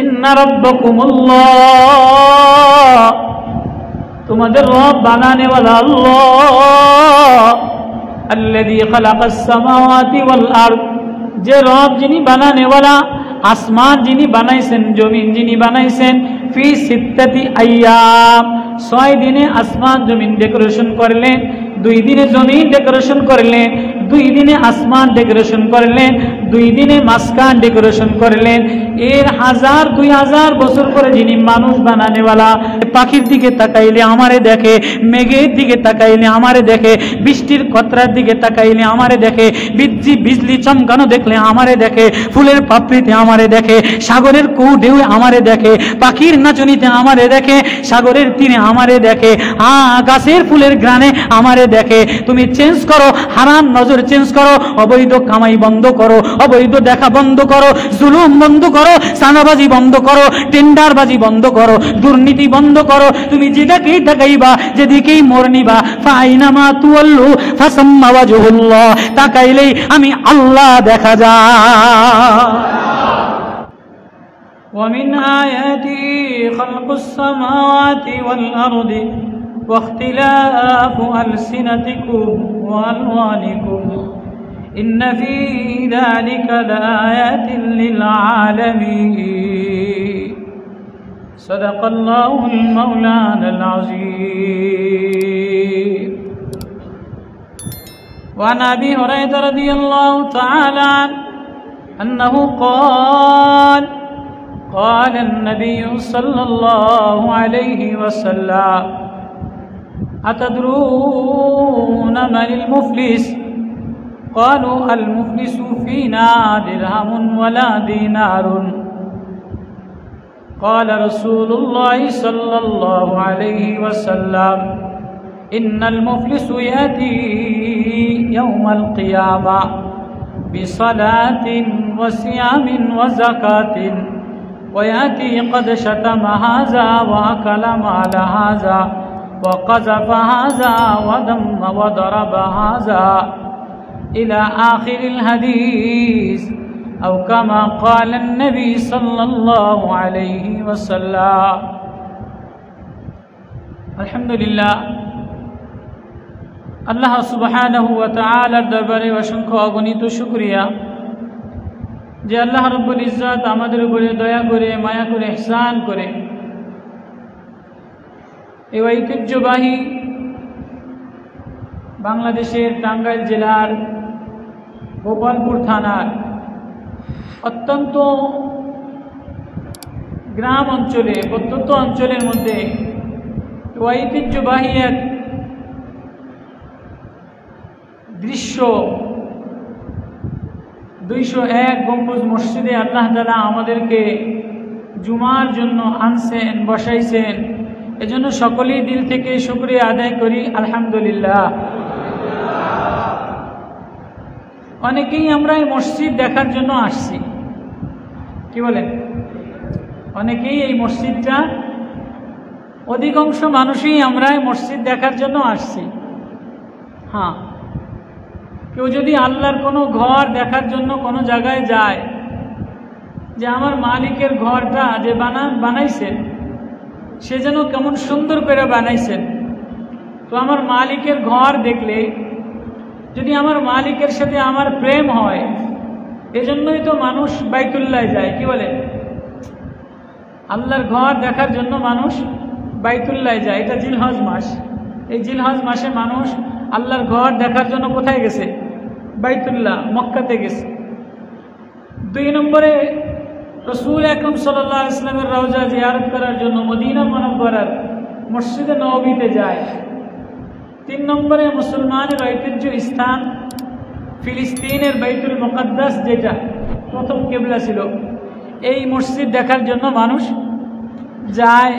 ইন্না রাব্বাকুমুল্লাহ, তোমাদের রব বানানেওয়ালা আল্লাহ। আল্লাযী খালাকাস সামাওয়াতি ওয়াল আরদ, যে রব যিনি বানানেওয়ালা, আসমান যিনি বানাইছেন, জমিন যিনি বানাইছেন। ফি সিত্তাতি আইয়াম, 6 দিনে আসমান জমিন ডেকোরেশন করলেন, 2 দিনে জমিন ডেকোরেশন করলেন, 2 দিনে আসমান ডেকোরেশন করলেন, 2 দিনে মাসকান ডেকোরেশন করলেন। এর 1000-2000 বছর পরে যিনি মানুষ বানানেওয়ালা, পাখির দিকে তাকাইলে আমারে দেখে, মেঘের দিকে তাকাইলে আমারে দেখে, বৃষ্টির কতরার দিকে তাকাইলে আমারে দেখে, বিজলি চমকানো দেখলে আমারে দেখে, ফুলের পাপড়িতে আমারে দেখে, সাগরের কু ঢেউ আমারে দেখে, পাখির নাচনিতে আমারে দেখে, সাগরের তীরে আমারে দেখে, গাছের ফুলের গ্রানে আমারে দেখে। তুমি চেঞ্জ করো, হারাম নজর চেঞ্জ করো, অবৈধ কামাই বন্ধ করো, অবৈধ দেখা বন্ধ করো, জুলুম বন্ধ করো, সানাবাজি বন্ধ করো, টেন্ডারবাজি বন্ধ করো, দুর্নীতি বন্ধ করো। তুমি যেদিকেই তাকাইবা, যেদিকেই মোড় নিবা, ফাইনামা তুওয়াল্লু ফাসাম্মা ওয়াজহুল্লাহ, তাকাইলেই আমি আল্লাহ দেখা যায়। ومن آياته خلق السماوات والأرض واختلاف ألسنتكم وألوانكم إن في ذلك لآيات للعالمين صدق الله المولانا العظيم. وعن أبي هريرة رضي الله تعالى عنه أنه قال قال النبي صلى الله عليه وسلم أتدرون من المفلس؟ قالوا المفلس فينا درهم ولا دينار. قال رسول الله صلى الله عليه وسلم إن المفلس يأتي يوم القيامة بصلاة وصيام وزكاة ويأتي قد شتم هذا وأكل مال هذا وقذف هذا وذم وضرب هذا إلى آخر الحديث أو كما قال النبي صلى الله عليه وسلم. الحمد لله, আল্লাহ সুবহানাহু ওয়া তাআলার দরবারে অসংখ্য অগণিত শুকরিয়া যে আল্লাহ রাব্বুল ইজ্জত আমাদের উপরে দয়া করে, মায়া করে, ইহসান করে এই ঐতিহ্যবাহী বাংলাদেশের টাঙ্গাইল জেলার গোপালপুর থানার অত্যন্ত গ্রাম অঞ্চলে, প্রত্যন্ত অঞ্চলের মধ্যে ঐতিহ্যবাহী এক দৃশ্য 201 গম্বুজ মসজিদে আল্লাহ তাআলা আমাদেরকে জুমার জন্য আনছেন, বসাইছেন। এজন্য সকলেই দিল থেকে শুকরিয়া আদায় করি, আলহামদুলিল্লাহ। অনেকেই আমরা এই মসজিদ দেখার জন্য আসছি, কি বলেন? অনেকেই এই মসজিদটা, অধিকাংশ মানুষই আমরা এই মসজিদ দেখার জন্য আসছি। হ্যাঁ, কেউ যদি আল্লাহর কোনো ঘর দেখার জন্য কোনো জায়গায় যায়, যে আমার মালিকের ঘরটা যে বানাইছেন সে যেন কেমন সুন্দর করে বানাইছেন, তো আমার মালিকের ঘর দেখলে যদি আমার মালিকের সাথে আমার প্রেম হয়, এজন্যই তো মানুষ বাইতুল্লাহ যায়, কি বলে? আল্লাহর ঘর দেখার জন্য মানুষ বাইতুল্লাহ যায়। এটা জিলহজ মাস, এই জিলহজ মাসে মানুষ আল্লাহর ঘর দেখার জন্য কোথায় গেছে? বাইতুল্লাহ, মক্কাতে গেছে। 2 নম্বরে রাসূল আকরাম সাল্লাল্লাহু আলাইহি ওয়াসাল্লামের রওজা জিয়ারত করার জন্য মদিনা মুনাওয়ারার মসজিদে নববীতে যায়। 3 নম্বরে মুসলমানের ঐতিহ্য স্থান ফিলিস্তিনের বাইতুল মুকাদ্দাস, যেটা প্রথম কিবলা ছিল, এই মসজিদ দেখার জন্য মানুষ যায়,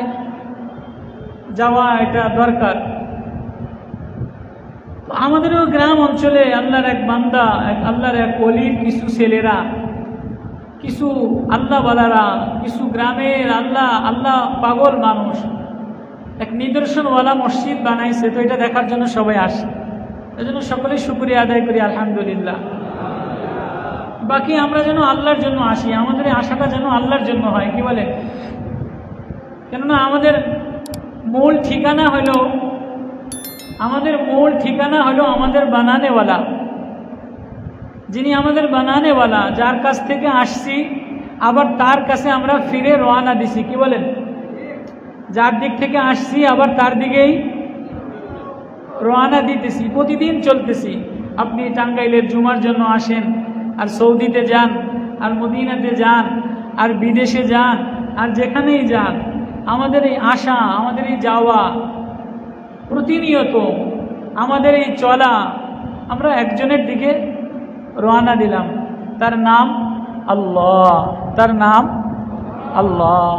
যাওয়া এটা দরকার। আমাদেরও গ্রাম অঞ্চলে আল্লাহর এক বান্দা, আল্লাহর এক ওলির কিছু ছেলেরা, কিছু আল্লাহওয়ালারা, কিছু গ্রামের আল্লাহ পাগল মানুষ এক নিদর্শনওয়ালা মসজিদ বানাইছে। তো এটা দেখার জন্য সবাই আসে, এজন্য সকলেই শুকরিয়া আদায় করি, আলহামদুলিল্লাহ। বাকি আমরা যেন আল্লাহর জন্য আসি, আমাদের এই আশাটা যেন আল্লাহর জন্য হয়। কি বলে? কেননা আমাদের মূল ঠিকানা হলো আমাদের বানানেওয়ালা, যিনি আমাদের বানানেওয়ালা, যার কাছ থেকে আসছি আবার তার কাছে আমরা ফিরে রওনা দিছি। কি বলেন? যার দিক থেকে আসছি আবার তার দিকেই রওনা দিতেছি, প্রতিদিন চলতেছি। আপনি টাঙ্গাইলের জুমার জন্য আসেন, আর সৌদিতে যান, আর মদিনাতে যান, আর বিদেশে যান, আর যেখানেই যান, আমাদের এই আশা, আমাদের এই যাওয়া, প্রতিনিয়ত আমাদের এই চলা, আমরা একজনের দিকে রওনা দিলাম, তার নাম আল্লাহ, তার নাম আল্লাহ।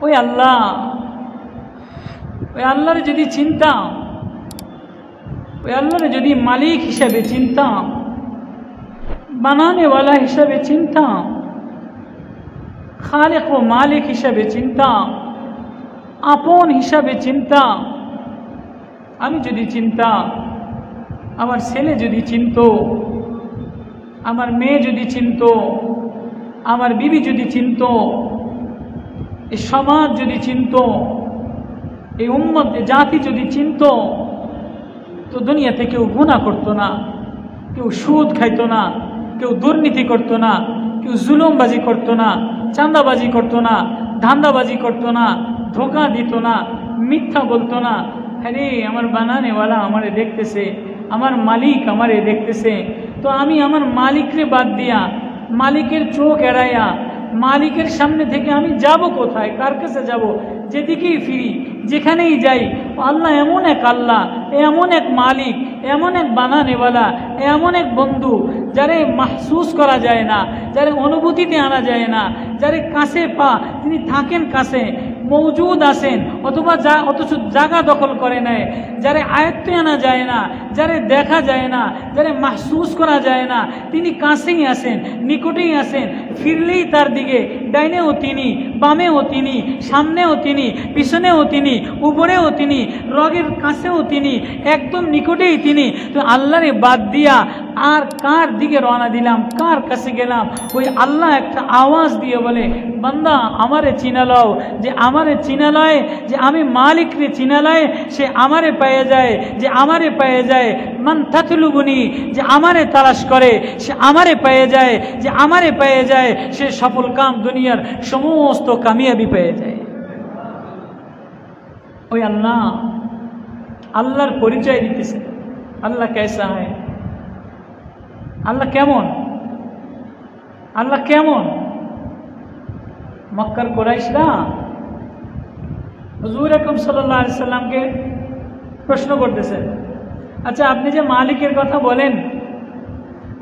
ওই আল্লাহর যদি চিনতাম, ওই আল্লাহর যদি মালিক হিসাবে চিনতাম, বানানেওয়ালা হিসাবে চিনতাম, খালেক ও মালিক হিসাবে চিনতাম, আপন হিসাবে চিনতাম, আমি যদি চিনতাম, আমার ছেলে যদি চিনত, আমার মেয়ে যদি চিনত, আমার বিবি যদি চিনত, এই সমাজ যদি চিনত, এই উম্মত জাতি যদি চিনত, তো দুনিয়াতে কেউ গুনাহ করতো না, কেউ সুদ খাইতো না, কেউ দুর্নীতি করতো না, কেউ জুলুমবাজি করতো না, চাঁদাবাজি করতো না, ধান্দাবাজি করতো না, ধোঁকা দিত না, মিথ্যা বলতো না। আরে আমার বানানেওয়ালা আমারে দেখতেছে, আমার মালিক আমারে দেখতেছে, তো আমি আমার মালিকরে বাদ দিয়া, মালিকের চোখ এড়াইয়া, মালিকের সামনে থেকে আমি যাব কোথায়, কার কাছে যাব? যেদিকেই ফিরি, যেখানেই যাই, আল্লাহ এমন এক আল্লাহ, এমন এক মালিক, এমন এক বানানেওয়ালা, এমন এক বন্ধু, যারে মাহসুস করা যায় না, যারে অনুভূতিতে আনা যায় না, যারে কাছে পা, তিনি থাকেন কাছে, মৌজুদ আছেন, অথবা অথচ জায়গা দখল করে নেয়, যারে আয়ত্তে আনা যায় না, যারে দেখা যায় না, যারে মাহসুস করা যায় না, তিনি কাছেই আছেন, নিকটেই আছেন, ফিরলেই তার দিকে, ডাইনেও তিনি, বামেও তিনি, সামনেও তিনি, পিছনেও তিনি, উপরেও তিনি, রগের কাছেও তিনি, একদম নিকটেই তিনি। তো আল্লাহরে বাদ দিয়া আর কার দিকে রওনা দিলাম, কার কাছে গেলাম? ওই আল্লাহ একটা আওয়াজ দিয়ে বলে, বান্দা আমারে চিনালও, যে আমারে চিনালয়, যে আমি মালিকরে চিনালয়, সে আমারে পেয়ে যায়, যে আমারে পেয়ে যায়। মান তাতলুবুনি, যে আমারে তালাশ করে সে আমারে পেয়ে যায়, যে আমারে পেয়ে যায় সে সফল কাম, দুনিয়ার সমস্ত কামিয়াবি পেয়ে যায়। ওই আল্লাহ, আল্লাহর পরিচয় দিতেছে। আল্লাহ কেসা হয়, আল্লাহ কেমন, আল্লাহ কেমন? মক্কার কুরাইশরা হুজুর আকরাম সাল্লাল্লাহু আলাইহি সাল্লামকে প্রশ্ন করতেছেন, আচ্ছা আপনি যে মালিকের কথা বলেন,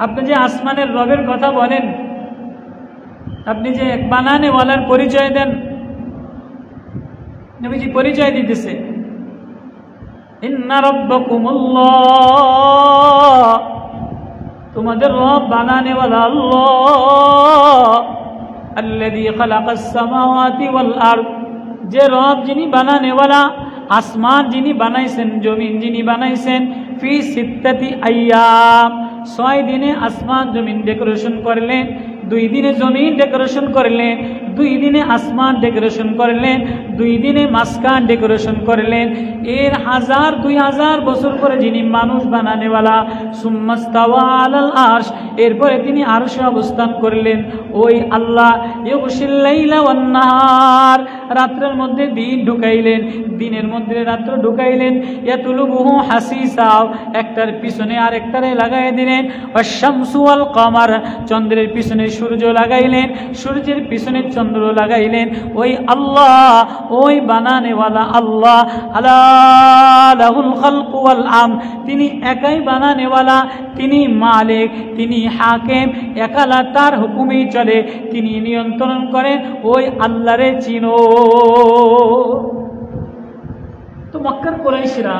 আপনি যে আসমানের রবের কথা বলেন, আপনি যে বানানেওয়ালার পরিচয় দেন, নবীজি পরিচয় দিতেছে, ইন্না রাব্বাকুমুল্লাহ, তোমাদের রব বানানেওয়ালা আল্লাহ, আল্লাযী খালাকাস সামাওয়াতি ওয়াল আরদ, যে রব যিনি বানানেওয়ালা, আসমান যিনি বানাইছেন, জমিন যিনি বানাইছেন, ফি সিত্তাতি আইয়াম, 6 দিনে আসমান জমিন ডেকোরেশন করলেন, 2 দিনে জমিন ডেকোরেশন করলেন, 2 দিনে আসমান ডেকোরেশন করলেন, 2 দিনে মাসকান ডেকোরেশন করলেন। এর 1000-2000 বছর পরে যিনি মানুষ বানানেওয়ালা, সুম্মাস্তাওয়া আলাল আরশ, এরপরে তিনি আরশে অবস্থান করলেন। ওই আল্লাহ ইউগশিল লাইলা ওয়ান নাহার, রাত্রের মধ্যে দিন ঢুকাইলেন, দিনের মধ্যে রাত্র ঢুকাইলেন। ইয়াতুলুবুহু হাসিসা, একটার পিছনে আরেকটারে লাগাই দিলেন। ওয়াশ-শামসু ওয়াল কমার, চন্দ্রের পিছনে সূর্য লাগাইলেন, সূর্যের পিছনে চন্দ্র লাগাইলেন। ওই আল্লাহ, ওই বানানেওয়ালা আল্লাহ, আলা লাহুল খালকু ওয়াল আম, তিনি একাই বানানেওয়ালা, তিনি মালিক, তিনি হাকিম, একালা তার হুকুমেই চলে, তিনি নিয়ন্ত্রণ করেন। ওই আল্লাহরে চিনো। তো মক্কার কুরাইশরা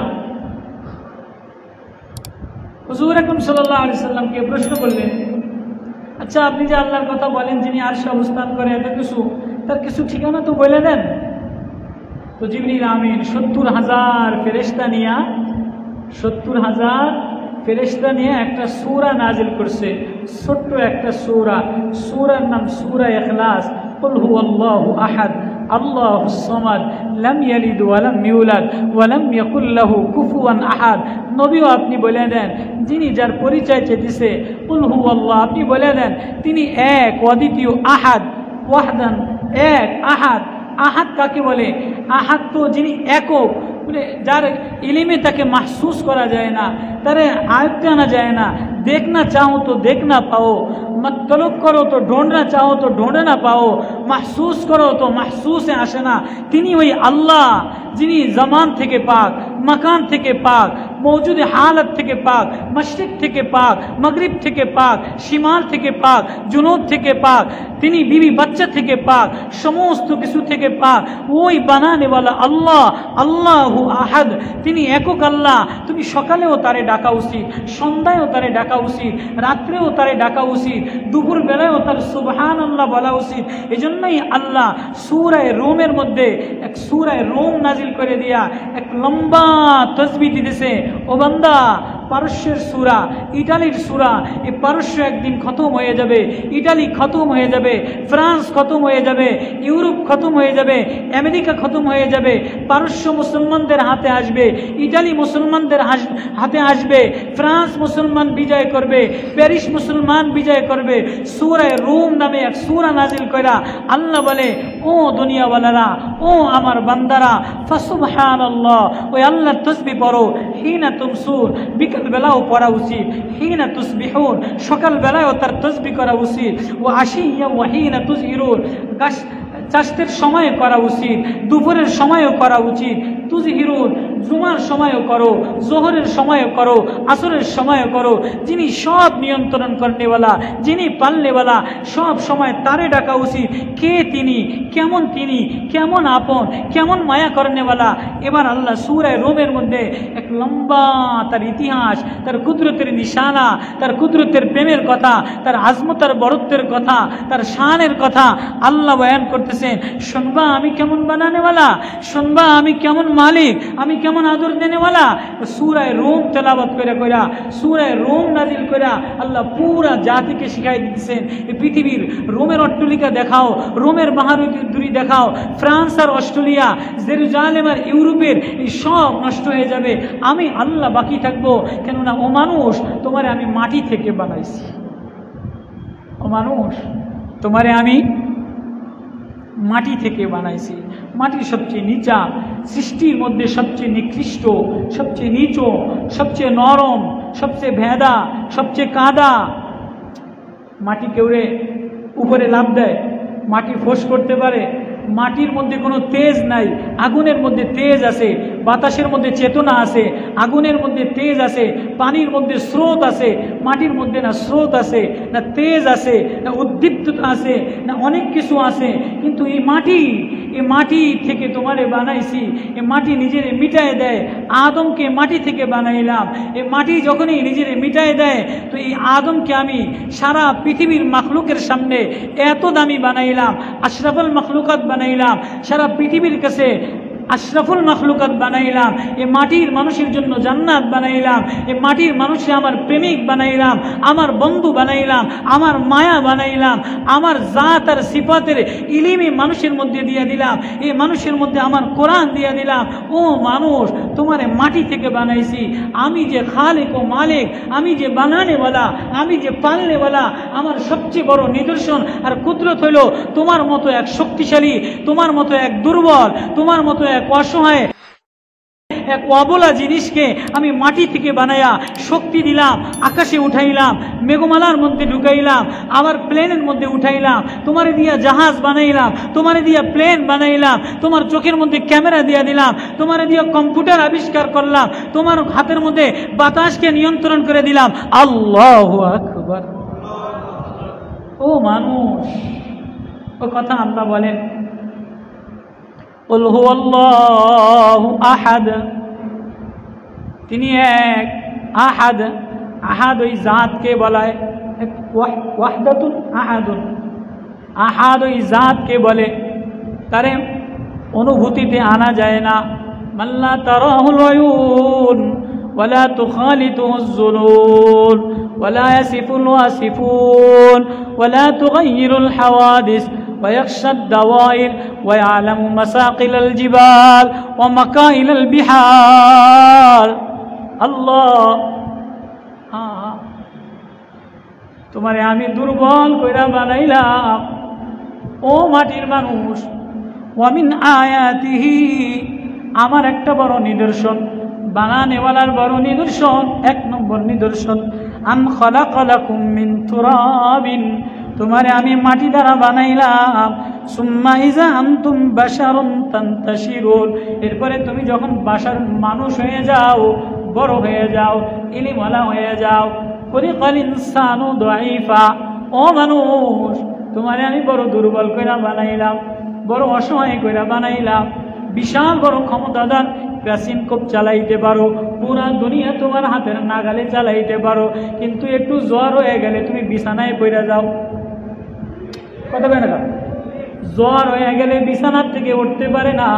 হুজুর আকরাম সাল্লাল্লাহু আলাইহি সাল্লামকে প্রশ্ন করলেন, আচ্ছা আপনি যে আল্লাহর কথা বলেন, যিনি আরশে অবস্থান করে, এত কিছু, তার কিছু ঠিকানা তো বলে দেন। তো জিবরিল আমিন 70,000 ফেরেশতা নিয়া, 70,000 ফেরেশতা নিয়ে একটা সূরা নাজিল করছে, ছোট্ট একটা সূরা, সূরার নাম সূরা ইখলাস। কুল হুয়াল্লাহু আহাদ আল্লাহুস সামাদ লাম ইয়ালিদ ওয়া লাম ইউলাদ ওয়া লাম ইয়াকুল লাহু কুফুয়ান আহাদ। নবীও আপনি বলে দেন, যিনি যার পরিচয় চেয়েছে, কুল হুয়াল্লাহ, আপনি বলে দেন তিনি এক, অদ্বিতীয়, আহাদ, ওয়াহদান, এক, আহাদ। আহাদ কাকে বলে? আহাদ তো যিনি একক, যার ইলিমে তাকে মাহসুস করা যায় না, তারে আয়ত্তে আনা যায় না। देखना चाहो तो देख ना पाओ, तलब करो तो ढूंढना चाहो तो ढूंढ ना पाओ, महसूस करो तो महसूस आसे ना। तिनी वही अल्लाह जिनी जमान थेके पाक, मकान थेके पाक, मौजूद हालत थेके पाक, मशरिक थेके पाक, मगरिब थेके पाक, शिमाल थेके पाक, जुनूब थेके पाक, तिनी बीवी बच्चा थेके पाक, समस्त किछु थेके पाक। वही बनाने वाला अल्लाह, अल्लाहु अहद, तिनी एকক अल्लाह। तुमी सकालेও तारे डाका उचित, सन्ध्यायও तारे डाका उचित, रात्रेও तारे डाका उचित, দুপুর বেলায়ও তার সুবহানাল্লাহ বলা উচিত। এজন্যই আল্লাহ সূরা রুমের মধ্যে এক সূরা রুম নাজিল করে দিয়া এক লম্বা তাসবিহ দিতেছে। ও বান্দা, পারস্যের সূরা, ইটালির সূরা, এই পারস্য একদিন খতম হয়ে যাবে, ইটালি খতম হয়ে যাবে, ফ্রান্স খতম হয়ে যাবে, ইউরোপ খতম হয়ে যাবে, আমেরিকা খতম হয়ে যাবে, পারস্য মুসলমানদের হাতে আসবে, ইটালি মুসলমানদের হাতে আসবে, ফ্রান্স মুসলমান বিজয় করবে, প্যারিস মুসলমান বিজয় করবে। সূরা রুম নামে এক সূরা নাজিল করা আল্লাহ বলে, ও দুনিয়াওয়ালারা, ও আমার বান্দারা, ফাসুবহানাল্লাহ, ওই আল্লাহর তাসবিহ পড়ো। হিনা তুমসুন, বিকাল বেলাও পড়া উচিত। হিনা তুসবিহুন, সকাল বেলায়ও তার তাসবিহ করা উচিত। ও আশিয়া ওয়া হিনা তুজহিরুন, চাষের সময় করা উচিত, দুপুরের সময়ও করা উচিত। তুজহিরুন, জুমার সময়ও করো, জোহরের সময়ও করো, আসরের সময়ও করো। যিনি সব নিয়ন্ত্রণ করনেওয়ালা, যিনি পালনেওয়ালা, সব সময় তারে ডাকা উচিত। কে তিনি, কেমন আপন, কেমন মায়া করনেওয়ালা। এবার আল্লাহ সূরা রুমের মধ্যে এক লম্বা তার ইতিহাস, তার কুদরতের নিশানা, তার কুদরতের প্রেমের কথা, তার আজমতার বড়ত্বের কথা, তার শানের কথা আল্লাহ বয়ান করতেছেন। শুনবা আমি কেমন বানানেওয়ালা, শুনবা আমি কেমন মালিক, আমি কেমন আদর দেনেওয়ালা। সূরা রুম তেলাওয়াত কইরা সূরা রুম নাজিল কইরা আল্লাহ পুরা জাতিকে শিখাই দিতেছেন। এই পৃথিবীর রোমের অট্টালিকা দেখাও, রোমের বাহাদুরি দেখাও, ফ্রান্স আর অস্ট্রেলিয়া, জেরুজালেম আর ইউরোপের এই সব নষ্ট হয়ে যাবে, আমি আল্লাহ বাকি থাকবো। কেননা ও মানুষ, তোমারে আমি মাটি থেকে বানাইছি। ও মানুষ, তোমারে আমি মাটি থেকে বানাইছি। মাটি সবচেয়ে নিচা, সৃষ্টির মধ্যে সবচেয়ে নিকৃষ্ট, সবচেয়ে নিচু, সবচেয়ে নরম, সবচেয়ে ভেদা, সবচেয়ে কাদা। মাটি কেউরে উপরে লাভ দেয়, মাটি ফোঁস করতে পারে। মাটির মধ্যে কোনো তেজ নাই, আগুনের মধ্যে তেজ আছে, বাতাসের মধ্যে চেতনা আছে, আগুনের মধ্যে তেজ আছে, পানির মধ্যে স্রোত আছে। মাটির মধ্যে না স্রোত আছে, না তেজ আছে, না উদ্দীপ্ততা আছে, না অনেক কিছু আছে। কিন্তু এই মাটি থেকে তোমারে বানাইছি। এই মাটি নিজেরে মিটায় দেয়। আদমকে মাটি থেকে বানাইলাম। এই মাটি যখনই নিজেরে মিটায় দেয়, তো এই আদমকে আমি সারা পৃথিবীর মাখলুকের সামনে এত দামি বানাইলাম, আশরাফুল মাখলুকাত বানাইলাম, সারা পৃথিবীর কাছে আশরাফুল মাখলুকাত বানাইলাম। এই মাটির মানুষের জন্য জান্নাত বানাইলাম। এই মাটির মানুষে আমার প্রেমিক বানাইলাম, আমার বন্ধু বানাইলাম, আমার মায়া বানাইলাম, আমার জাত আর সিফাতের ইলিমে মানুষের মধ্যে দিয়ে দিলাম। এই মানুষের মধ্যে আমার কোরআন দিয়ে দিলাম। ও মানুষ, তোমারে মাটি থেকে বানাইছি। আমি যে খালিক ও মালিক, আমি যে বানানেওয়ালা, আমি যে পালনেওয়ালা, আমার সবচেয়ে বড় নিদর্শন আর কুদরত হইল তোমার মতো এক শক্তিশালী, তোমার মতো এক দুর্বল, তোমার মতো এক অসহায়, এক অবলা জিনিসকে আমি মাটি থেকে বানাইয়া শক্তি দিলাম, আকাশে উঠাইলাম, মেঘমালার মধ্যে ঢুকাইলাম, আবার প্লেনের মধ্যে উঠাইলাম। তোমারে দিয়া জাহাজ বানাইলাম, তোমারে দিয়া প্লেন বানাইলাম, তোমার চোখের মধ্যে ক্যামেরা দিয়া দিলাম, তোমারে দিয়া কম্পিউটার আবিষ্কার করলাম, তোমার হাতের মধ্যে বাতাসকে নিয়ন্ত্রণ করে দিলাম। আল্লাহু আকবার। ও মানুষ, ও কথা আল্লাহ বলেন, কুল হুয়াল্লাহু আহাদ, তিনি এক, আহাদ। আহাদ ওই জাতকে বলায়, ওয়াহদাতুন আহাদুন। আহাদ ওই জাতকে বলে, তারে অনুভূতিতে আনা যায় না। মাল্লা তারাহুল আয়ুন, ولا تخالطه الظلول ولا يسف الواسفون ولا تغير الحوادث ويخشى الدوائر ويعلم مساقل الجبال ومكائل البحار الله তোমারে আমি দুর্বল কইরা বানাইলাম ও মাটির মানুষ। ওয়ামিন আয়াতিহি, আমার একটা বড় নিদর্শন, বানানেওয়ালার বড় নিদর্শন, 1 নম্বর নিদর্শন, আন খালাকালাকুম মিন তুরাবিন, তোমারে আমি মাটি দ্বারা বানাইলাম, সুম্মা ইযা আনতুম বাশারুন তানতাশিরুন, এরপরে তুমি যখন বাশার মানুষ হয়ে যাও, বড় হয়ে যাও, ইলিমওয়ালা হয়ে যাও, খলিকাল ইনসানু দাঈফা, ও মানুষ তোমারে আমি বড় দুর্বল কইরা বানাইলাম, বড় অসহায় কইরা বানাইলাম, বিশাল বড় ক্ষমতাদার ক্রাসিন কোপ চালাইতে পারো, পুরা দুনিয়া তোমার হাতের নাগালে চালাইতে পারো, কিন্তু একটু জ্বর হয়ে গেলে তুমি বিছানায় পড়ে যাও, কথা বলে না, জ্বর হয়ে গেলে বিছানার থেকে উঠতে পারে না,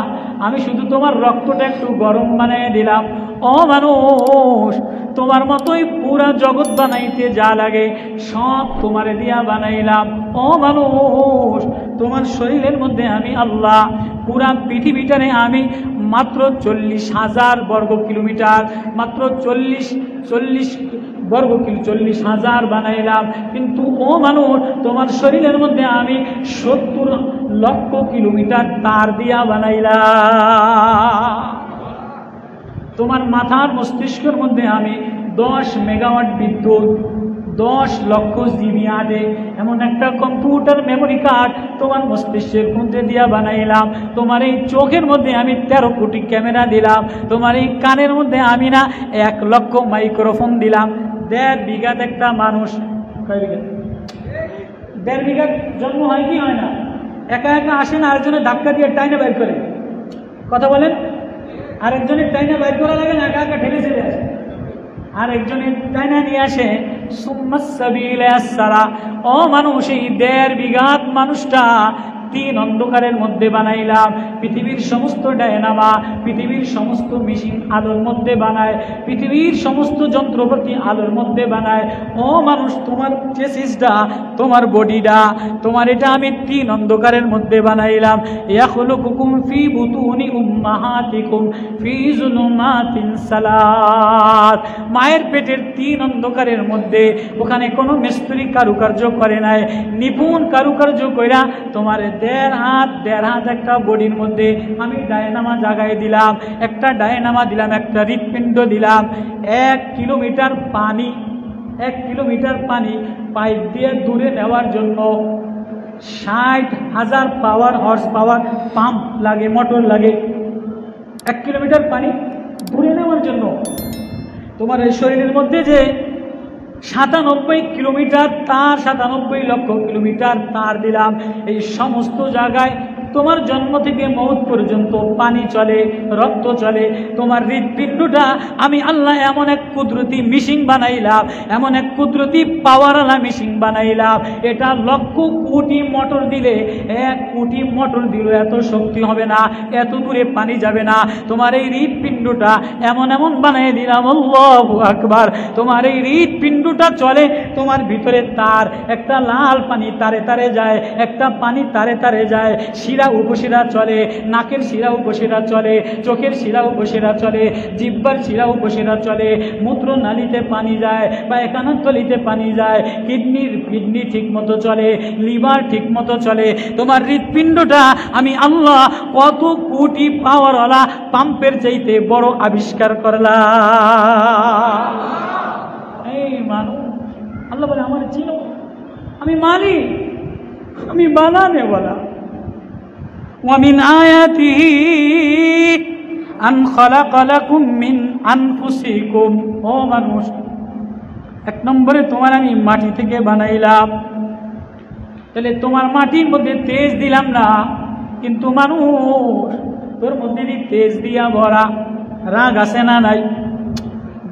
আমি শুধু তোমার রক্তটা একটু গরম বানিয়ে দিলাম, ও মানুষ তোমার মতোই পুরা জগৎ বানাইতে যা লাগে সব তোমারে দিয়া বানাইলাম, ও মানুষ তোমার শরীরের মধ্যে আমি আল্লাহ পুরা পৃথিবীটারে আমি মাত্র 40,000 বর্গ কিলোমিটার, মাত্র 40,000 বানাইলাম, কিন্তু ও মানুষ তোমার শরীরের মধ্যে আমি 70 লক্ষ কিলোমিটার তার দিয়া বানাইলাম, তোমার মাথার মস্তিষ্কের মধ্যে আমি 10 মেগাওয়াট বিদ্যুৎ, 10 লক্ষ জিবি আদে এমন একটা কম্পিউটার মেমোরি কার্ড তোমার মস্তিষ্কের মধ্যে দিয়া বানাইলাম, তোমার এই চোখের মধ্যে আমি 13 কোটি ক্যামেরা দিলাম, তোমার এই কানের মধ্যে আমি না 1 লক্ষ মাইক্রোফোন দিলাম। 1.5 বিঘাত একটা মানুষ, 1.5 বিঘাত জন্ম হয় কি হয় না, একা একা আসে না, আরেকজনের ধাক্কা দিয়ে টাইনে বাইর করে, কথা বলেন, আরেকজনের টাইনে বাইর করা লাগে না, একা একা ঠেলে চলে আসে, আর একজনের টাইনা নিয়ে আসে। সুম্মাস সাবিলা ইয়াসসারা, ও মানুষ এই 1.5 বিঘাত মানুষটা 3 অন্ধকারের মধ্যে বানাইলাম, পৃথিবীর সমস্ত ডায়নামা, পৃথিবীর সমস্ত মেশিন আলোর মধ্যে বানায়, পৃথিবীর সমস্ত যন্ত্রপাতি আলোর মধ্যে বানায়, ও মানুষ তোমার চেসিসটা, তোমার বডিটা, তোমার এটা আমি 3 অন্ধকারের মধ্যে বানাইলাম। ইয়াখলুকুকুম ফি বুতুনি উম্মাহাতিকুম ফি যুলুমাতিন সালাত, মায়ের পেটের 3 অন্ধকারের মধ্যে, ওখানে কোনো মিস্ত্রি কারুকার্য করে নাই, নিপুণ কারুকার্য কইরা তোমার 1.5 হাত একটা বডির মধ্যে আমি ডায়নামা জাগায় দিলাম, একটা ডায়নামা দিলাম, একটা হৃৎপিণ্ড দিলাম, 1 কিলোমিটার পানি পাইপ দিয়ে দূরে নেওয়ার জন্য 60,000 পাওয়ার হর্স পাওয়ার পাম্প লাগে, মোটর লাগে 1 কিলোমিটার পানি দূরে নেওয়ার জন্য। তোমার এই শরীরের মধ্যে যে 97 কিলোমিটার তার, 97 লক্ষ কিলোমিটার তার দিলাম, এই সমস্ত জায়গায় তোমার জন্ম থেকে মৌত পর্যন্ত পানি চলে, রক্ত চলে, তোমার হৃৎপিণ্ডটা আমি আল্লাহ এমন এক কুদরতি মেশিন বানাইলাম, এমন এক কুদরতি পাওয়ারওয়ালা মেশিন বানাইলাম, এটা লক্ষ কোটি মোটর দিলে, 1 কোটি মোটর দিলে এত শক্তি হবে না, এত দূরে পানি যাবে না, তোমার এই হৃৎপিণ্ডটা এমন এমন বানিয়ে দিলাম, আল্লাহু আকবার, তোমার এই হৃৎপিণ্ডটা চলে, তোমার ভিতরে তার, একটা লাল পানি তারে তারে যায়, একটা পানি তারে তারে যায়, শিরা উপশিরা চলে, নাকের শিরা উপশিরা চলে, চোখের শিরা উপশিরা চলে, জিহ্বার শিরা উপশিরা চলে, মূত্রনালীতে পানি যায়, পায়খানার তলিতে পানি যায়, কিডনি ঠিক মতো চলে, লিভার ঠিক মতো চলে, তোমার হৃৎপিণ্ডটা আমি আল্লাহ কত কোটি পাওয়ারওয়ালা পাম্পের চাইতে বড় আবিষ্কার করলাম। এই মানুষ আল্লাহ বলে আমার ছিল, আমি মালিক, আমি বানানে বলা। ومن آياته أن خلق لكم من أنفسكم, ও মানুষ 1 নম্বরে তোমার আমি মাটি থেকে বানাইলাম, তাহলে তোমার মাটির মধ্যে তেজ দিলাম না, কিন্তু মানুষ তোর মধ্যে তেজ দিয়া ভরা, রাগ আছে না নাই,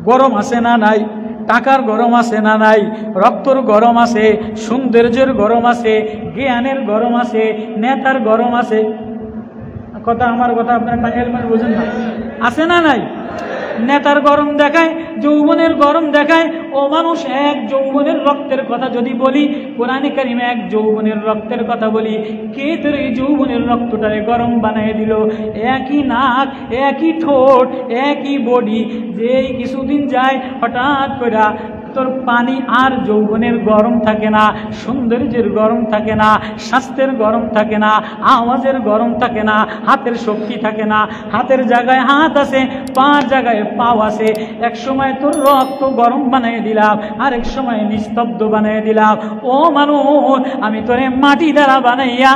গরম আছে না নাই, টাকার গরম আছে না নাই, রক্তর গরম আছে, সৌন্দর্যের গরম আছে, জ্ঞানের গরম আছে, নেতার গরম আছে, কথা আমার কথা আপনার হেলমেট বুঝেন না, আছে না নাই, নেতার গরম দেখায়, যৌবনের গরম দেখায়। ও মানুষ, এক যৌবনের রক্তের কথা যদি বলি, কোরআনে কারিমে এক যৌবনের রক্তের কথা বলি, কে তোর এই যৌবনের রক্তটারে গরম বানিয়ে দিল? একই নাক, একই ঠোঁট, একই বডি, যেই কিছুদিন যায় হঠাৎ করে তোর পানি আর যৌবনের গরম থাকে না, সৌন্দর্যের গরম থাকে না, স্বাস্থ্যের গরম থাকে না, আওয়াজের গরম থাকে না, হাতের শক্তি থাকে না। হাতের জায়গায় হাত আছে, পাঁচ জায়গায় পাও আছে। এক সময় তোর রক্ত গরম বানিয়ে দিলাম, আরেক সময় নিস্তব্ধ বানিয়ে দিলাম। ও মানুষ, আমি তোরে মাটি দ্বারা বানাইয়া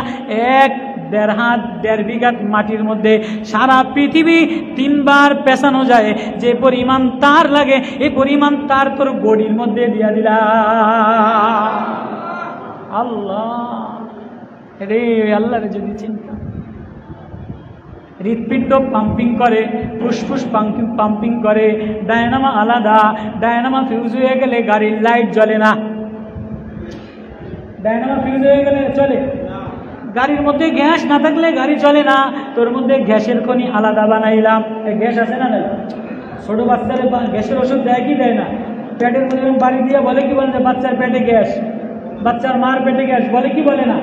এক দেড় হাত 1.5 বিঘা মাটির মধ্যে সারা পৃথিবী 3 বার পেছানো যায়, যে পরিমাণ তার লাগে এই পরিমাণ তার তোর বডির মধ্যে দিয়া দিলা। আল্লাহ রে, আল্লাহরে যদি চিন্তা। হৃৎপিণ্ড পাম্পিং করে, ফুসফুস পাম্পিং করে, ডায়নামা আলাদা। ডায়নামা ফিউজ হয়ে গেলে গাড়ির লাইট জ্বলে না। ডায়নামা ফিউজ হয়ে গেলে চলে, গাড়ির মধ্যে গ্যাস না থাকলে গাড়ি চলে না। তোর মধ্যে গ্যাসের খনি আলাদা বানাইলাম। গ্যাস আছে না? ছোট বাচ্চারে গ্যাসের ওষুধ দেয় কি দেয় না? পেটের মধ্যে বাড়ি দিয়ে বলে কি বলে না, বাচ্চার পেটে গ্যাস, বাচ্চার মার পেটে গ্যাস, বলে কি বলে না?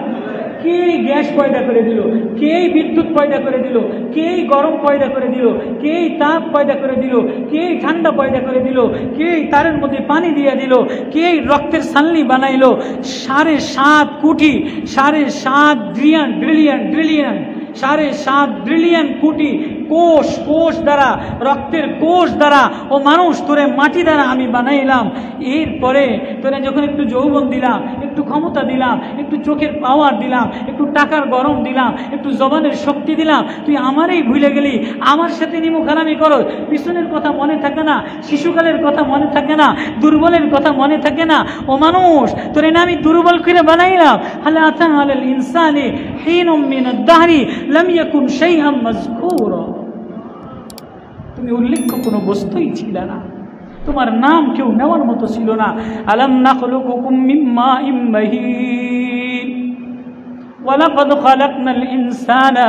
কে গ্যাস পয়দা করে দিল? কে বিদ্যুৎ পয়দা করে দিল? কে গরম পয়দা করে দিল? কে তাপ পয়দা করে দিল? কে ঠান্ডা পয়দা করে দিল? কে তারের মধ্যে পানি দিয়ে দিল? কে রক্তের সালনি বানাইলো? 7.5 কোটি, 7.5 ট্রিলিয়ন 7.5 ট্রিলিয়ন কোটি কোষ দ্বারা, রক্তের কোষ দ্বারা ও মানুষ তোরে মাটি দ্বারা আমি বানাইলাম। এরপরে তোরে যখন একটু যৌবন দিলাম, একটু ক্ষমতা দিলাম, একটু চোখের পাওয়ার দিলাম, একটু টাকার গরম দিলাম, একটু জবানের শক্তি দিলাম, তুই আমারই ভুলে গেলি, আমার সাথে নিমুখারামি করো। পিছনের কথা মনে থাকে না, শিশুকালের কথা মনে থাকে না, দুর্বলের কথা মনে থাকে না। ও মানুষ, তোরে না আমি দুর্বল করে বানাইলাম। হালা আতা আলাল ইনসানি হিনুম মিনাদ দাহরি লাম ইয়াকুন শাইআম মাযকুরা। তুমি উল্লেখ্য কোনো বস্তুই ছিল না, তোমার নাম কেউ নেওয়ার মতো ছিল না। আলাম নাখলুকুকুম মিন মাইম মাহিন ওয়ালাকাদ খালাকনাল ইনসানা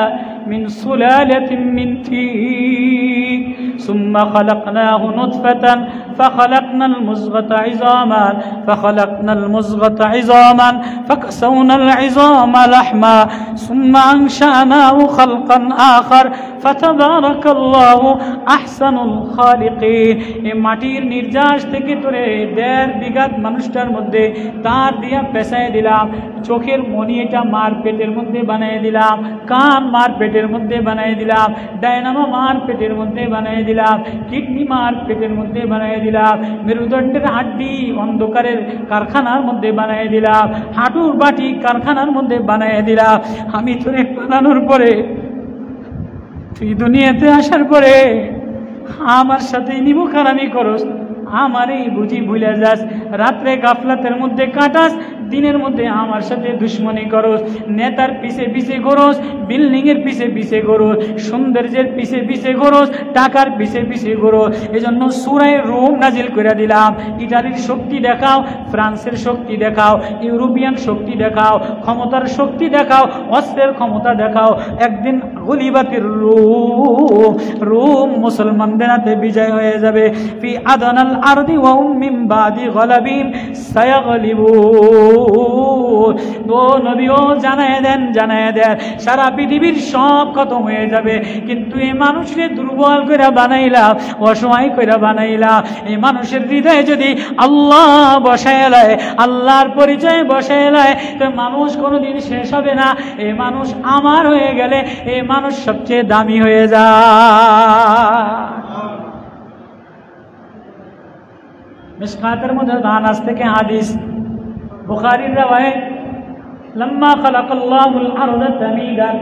মিন সুলালাতিন মিন তিন সুম্মা খালাকনাহু নুতফাতান ফাখালাকনাল মুযগাতা ইযামান ফাখালাকনাল মুযগাতা ইযামান ফাকাসাওনাল ইযামা লাহমা সুম্মা আনশানাহু খালকান আখার ফাতাবারাকাল্লাহু আহসানুল খালিকিন। এই মাটির নির্যাস থেকে তোরে 1.5 বিঘা মানুষটার মধ্যে তার দিয়া পেঁচাই দিলাম। চোখের মনি এটা মার পেটের মধ্যে বানিয়ে দিলাম, কান মার পেটের মধ্যে বানিয়ে দিলাম, ডায়নামা মার পেটের মধ্যে বানিয়ে দিলাম, কিডনি মার পেটের মধ্যে বানিয়ে দিলাম, মেরুদণ্ডের হাড্ডি অন্ধকারের কারখানার মধ্যে বানিয়ে দিলাম, হাঁটুর বাটি কারখানার মধ্যে বানিয়ে দিলাম। আমি তোরে বানানোর পরে, তুই দুনিয়াতে আসার পরে আমার সাথে নিমুখারামি করস, আমারই বুঝি ভুলে যাস। রাত্রে গাফলাতের মধ্যে কাটাস, দিনের মধ্যে আমার সাথে দুশ্মনী করস। নেতার পিছে পিছে ঘোরস, বিল্ডিং এর পিছে পিছে ঘোরস, সৌন্দর্যের পিছে পিছে ঘোরস, টাকার পিছে পিছে ঘোরস। এজন্য সূরা রূম নাজিল করে দিলাম। ইটালির শক্তি দেখাও, ফ্রান্সের শক্তি দেখাও, ইউরোপিয়ান শক্তি দেখাও, ক্ষমতার শক্তি দেখাও, অস্ত্রের ক্ষমতা দেখাও। একদিন গুলিবাতির রূম মুসলমানদের হাতে বিজয় হয়ে যাবে। ফি আদনাল আরদি ওয়া হুম মিন বাদি গলাবিন সায়াগলিবুন। ও নবী, ও জানায় দেন সারা পৃথিবীর সব খতম হয়ে যাবে, কিন্তু এই মানুষকে দুর্বল করে বানাইলাম, অসহায় করে বানাইলাম। এই মানুষের হৃদয়ে যদি আল্লাহ বসায় লয়, আল্লাহর পরিচয় বসায় লয়, তো মানুষ কোনোদিন শেষ হবে না। এই মানুষ আমার হয়ে গেলে এই মানুষ সবচেয়ে দামি হয়ে যায়। মিশকাতের মধ্যে আনাস থেকে হাদিস, বুখারীর রাওয়ায়াত, লাম্মা খালাকাল্লাহুল আরদা তামিদান,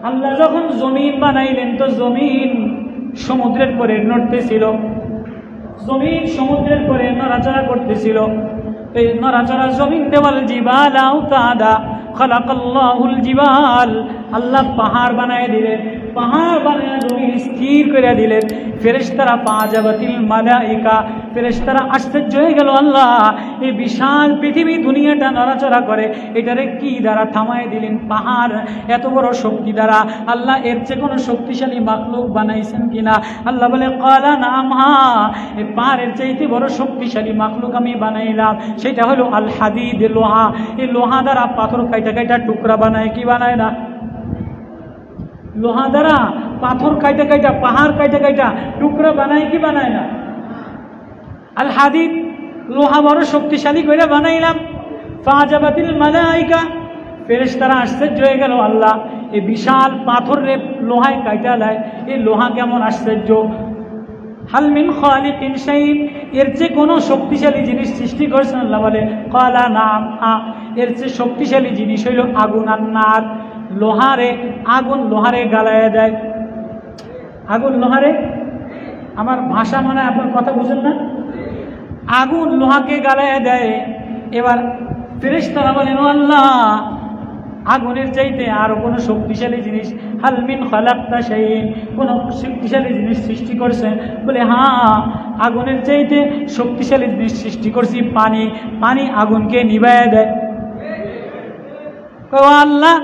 আল্লাহ যখন জমিন বানাইলেন তো জমিন সমুদ্রের পরে নড়তেছিল, জমিন সমুদ্রের পরে নড়াচড়া করতেছিল। এই নড়াচড়া জমিন দেওয়াল জিবাল আওতাদা খালাকাল্লাহুল জিবাল, আল্লাহ পাহাড় বানায় দিলেন, পাহাড় বানায় জমিন স্থির করে দিলেন। ফেরেশতারা ফাজাবাতিল মালাইকা, ফেরেশতারা আশ্চর্য হয়ে গেল, আল্লাহ এই বিশাল পৃথিবী দুনিয়াটা নড়াচড়া করে, এটারে কি দ্বারা থামায় দিলেন? পাহাড় এত বড় শক্তি দ্বারা। আল্লাহ এর চেয়ে কোনো শক্তিশালী মাখলুক বানাইছেন কিনা? আল্লাহ বলে ক্বালা নাম, হ্যাঁ এই পাহাড়ের চাইতে বড় শক্তিশালী মাখলুক আমি বানাইলাম, সেটা হলো আল হাদিদ, লোহা। এই লোহা দ্বারা পাথর কাইটা কাইটা টুকরা বানায়, কি বানায় না? লোহা দ্বারা পাথর কাইটা কাইটা, পাহাড় কাইটা কাইটা টুকরা বানায়, কি বানায় না? আল হাদিদ, লোহা বড় শক্তিশালী করে বানাইলাম। ফাজাবাতিল মালাইকা, ফেরেশতারা আশ্চর্য হয়ে গেল, আল্লাহ এই বিশাল পাথরে লোহায় কাইটা লায়, এই লোহা কেমন আশ্চর্য। হাল মিন খালিকিন শাইইন, এর চেয়ে কোনো শক্তিশালী জিনিস সৃষ্টি করেছেন? আল্লাহ বলে ক্বালা নাম, এর চেয়ে শক্তিশালী জিনিস হইল আগুন। আন্নার, লোহারে আগুন লোহারে গালায় দেয়। আগুন লোহারে, আমার ভাষা মানে আপনার কথা বুঝেন না? আগুন লোহাকে গালায় দেয়। এবার ফেরেশতারা বলেন, ও আল্লাহ আগুনের চাইতে আরো কোনো শক্তিশালী জিনিস, হাল মিন খালাকতা শাইইন, কোনো শক্তিশালী জিনিস সৃষ্টি করছেন? বলে হ্যাঁ, আগুনের চাইতে শক্তিশালী জিনিস সৃষ্টি করছি, পানি। পানি আগুনকে নিভাইয়া দেয়। ও আল্লাহ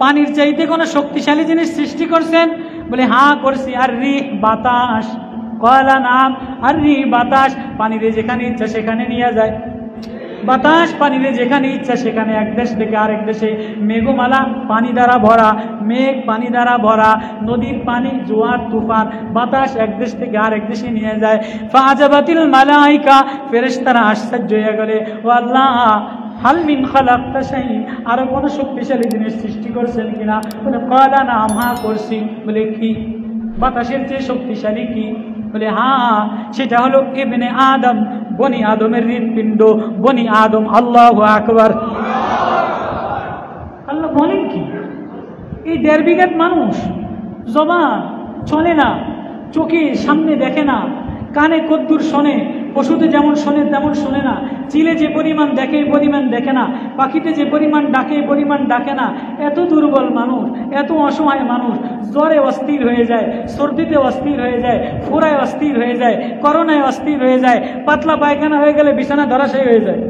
পানির চাইতে কোনো শক্তিশালী জিনিস সৃষ্টি করছেন? বলে হ্যাঁ করছি। আর রিহ, বাতাস। ক্বালা নাম, আর রিহ, বাতাস পানিরে যেখানে ইচ্ছা সেখানে নিয়ে যায়। বাতাস পানিরে যেখানে ইচ্ছা সেখানে, এক দেশ থেকে আরেক দেশে। মেঘমালা পানি দ্বারা ভরা, মেঘ পানি দ্বারা ভরা, নদীর পানি, জোয়ার তুফান, বাতাস এক দেশ থেকে আরেক দেশে নিয়ে যায়। ফাজাবাতিল মালাইকা, ফেরেশতারা আশ্চর্য হয়ে গেলে, ও আল্লাহ হাল মিন খালাকতা শাইইন, আরো কোনো শক্তিশালী জিনিস সৃষ্টি করছেন কিনা? বলে ক্বালা নাম, হ্যাঁ করছি। বলে কি? বাতাসের চেয়ে শক্তিশালী কি? বলে হ্যাঁ, সেটা হলো ইবনে আদম, বনি আদমের হৃৎপিণ্ড, বনি আদম। আল্লাহু আকবার। আল্লাহ বলেন কি? এই 1.5 বিঘা মানুষ, জবান চলে না, চোখে সামনে দেখে না, কানে কদ্দুর শোনে, পশুতে যেমন শোনে তেমন শোনে না, চিলে যে পরিমাণ দেখে এই পরিমাণ দেখে না, পাখিতে যে পরিমাণ ডাকে এই পরিমাণ ডাকে না। এত দুর্বল মানুষ, এত অসহায় মানুষ, জ্বরে অস্থির হয়ে যায়, সর্দিতে অস্থির হয়ে যায়, ফোড়ায় অস্থির হয়ে যায়, করোনায় অস্থির হয়ে যায়, পাতলা পায়খানা হয়ে গেলে বিছানা ধরাশায়ী হয়ে যায়।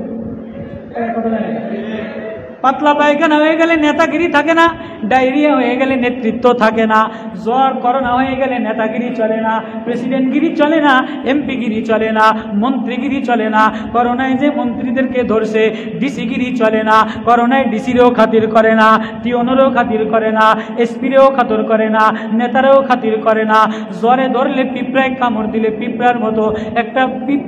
পাতলা পায়খানা হয়ে গেলে নেতাগিরি থাকে না, ডায়রিয়া হয়ে গেলে নেতৃত্ব থাকে না, জ্বর করোনা হয়ে গেলে নেতাগিরি চলে না, প্রেসিডেন্টগিরি চলে না, এমপিগিরি চলে না, মন্ত্রীগিরি চলে না। করোনায় যে মন্ত্রীদেরকে ধরছে, ডিসিগিরি চলে না, করোনায় ডিসিরেও খাতির করে না, টিওনেরও খাতির করে না, এসপিরেও খাতির করে না, নেতারাও খাতির করে না। জ্বরে ধরলে পিঁপড়ায় কামড় দিলে পিঁপড়ার মতো, একটা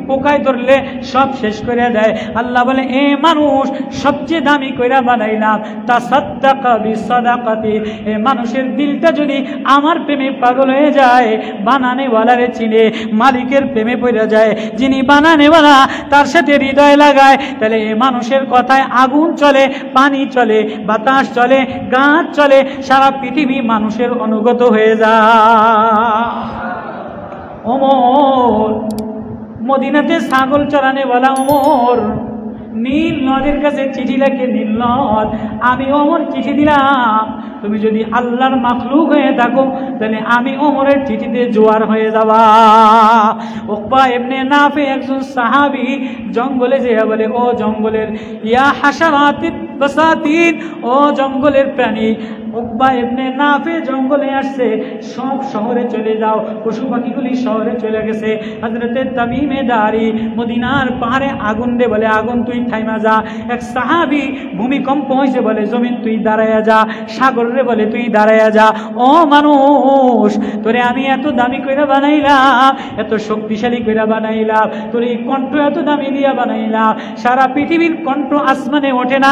পোকায় ধরলে সব শেষ করে দেয়। আল্লাহ বলে এ মানুষ সবচেয়ে দামি কইরা বানাইলাম, তাসাদ্দাকা বিসাদাকাতি। এ মানুষের দিলটা যদি আমার প্রেমে পাগল হয়ে যায়, বানানেওয়ালারে চিনে, মালিকের প্রেমে পড়ে যায়, যিনি বানানেওয়ালা তার সাথে হৃদয় লাগায়, তাহলে এ মানুষের কথায় আগুন চলে, পানি চলে, বাতাস চলে, গাছ চলে, সারা পৃথিবী মানুষের অনুগত হয়ে যায়। ওমর, মদিনাতে ছাগল চরানেওয়ালা ওমর নীল নদের কাছে চিঠি লেখে, নীল নদ আমি ওমর চিঠি দিলাম, তুমি যদি আল্লাহর মাখলুক হয়ে থাকো তাহলে আমি ওমরের চিঠিতে জোয়ার হয়ে যাবা। উকবা ইবনে নাফি একজন সাহাবী জঙ্গলে যেয়ে বলে, ও জঙ্গলের ইয়া হাশারাতিত বাসাতিন, ও জঙ্গলের প্রাণী। উকবা ইবনে নাফি জঙ্গলে আসছে, সব শহরে চলে যাও, পশু পাখিগুলি শহরে চলে গেছে। হযরতে তামিমে দারি মদিনার পাহাড়ে আগুন দে বলে, আগুন তুই থাইমা যা। এক সাহাবী ভূমিকম্প হয়েছে বলে, জমিন তুই দাঁড়ায়া যা। সাগর রে বলে, তুই দাঁড়ায়া যা। ও মানুষ, তোরে আমি এত দামি কইরা বানাইলাম, এত শক্তিশালী কইরা বানাইলাম, তোর এই কণ্ঠ এত দামি দিয়া বানাইলাম, সারা পৃথিবীর কণ্ঠ আসমানে ওঠে না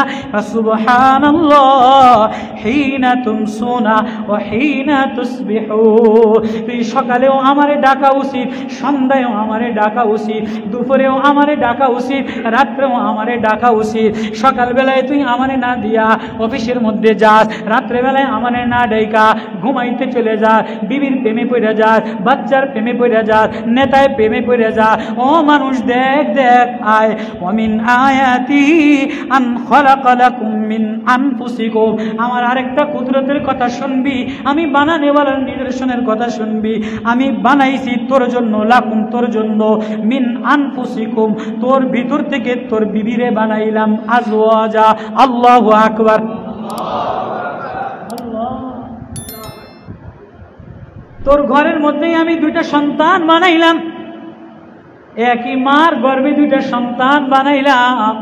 সুবহানাল্লাহ হিনা তুমসুনা ওয়া হিনা তুসবিহুন। তুই সকালেও আমারে ডাকা উচিত, সন্ধ্যায়ও আমারে ডাকা উচিত, দুপুরেও আমারে ডাকা উচিত, রাত্রেও আমারে ডাকা উচিত। সকালবেলায় তুই আমারে না দিয়া অফিসের মধ্যে যাস, রাত্রেবেলায় আমারে না ডাইকা ঘুমাইতে চলে যাস, বিবির প্রেমে পড়ে যাস, বাচ্চার প্রেমে পড়ে যাস, নেতায় প্রেমে পড়ে যাস। ও মানুষ দেখ দেখ, আয় ওয়ামিন আয়াতি আন খালাকা লাকুম মিন আনফুসিকুম। আমার আরেকটা কুদরতের কথা শুনবি, আমি বানানেওয়ালার নিদর্শনের কথা শুনবি। আমি বানাইছি তোর জন্য, লাকুম তোর জন্য, মিন আনফুসিকুম তোর ভিতর থেকে তোর বিবিরে বানাইলাম, আজওয়াজা। আল্লাহু আকবার। তোর ঘরের মধ্যেই আমি দুইটা সন্তান বানাইলাম, একই মার গর্ভে দুইটা সন্তান বানাইলাম।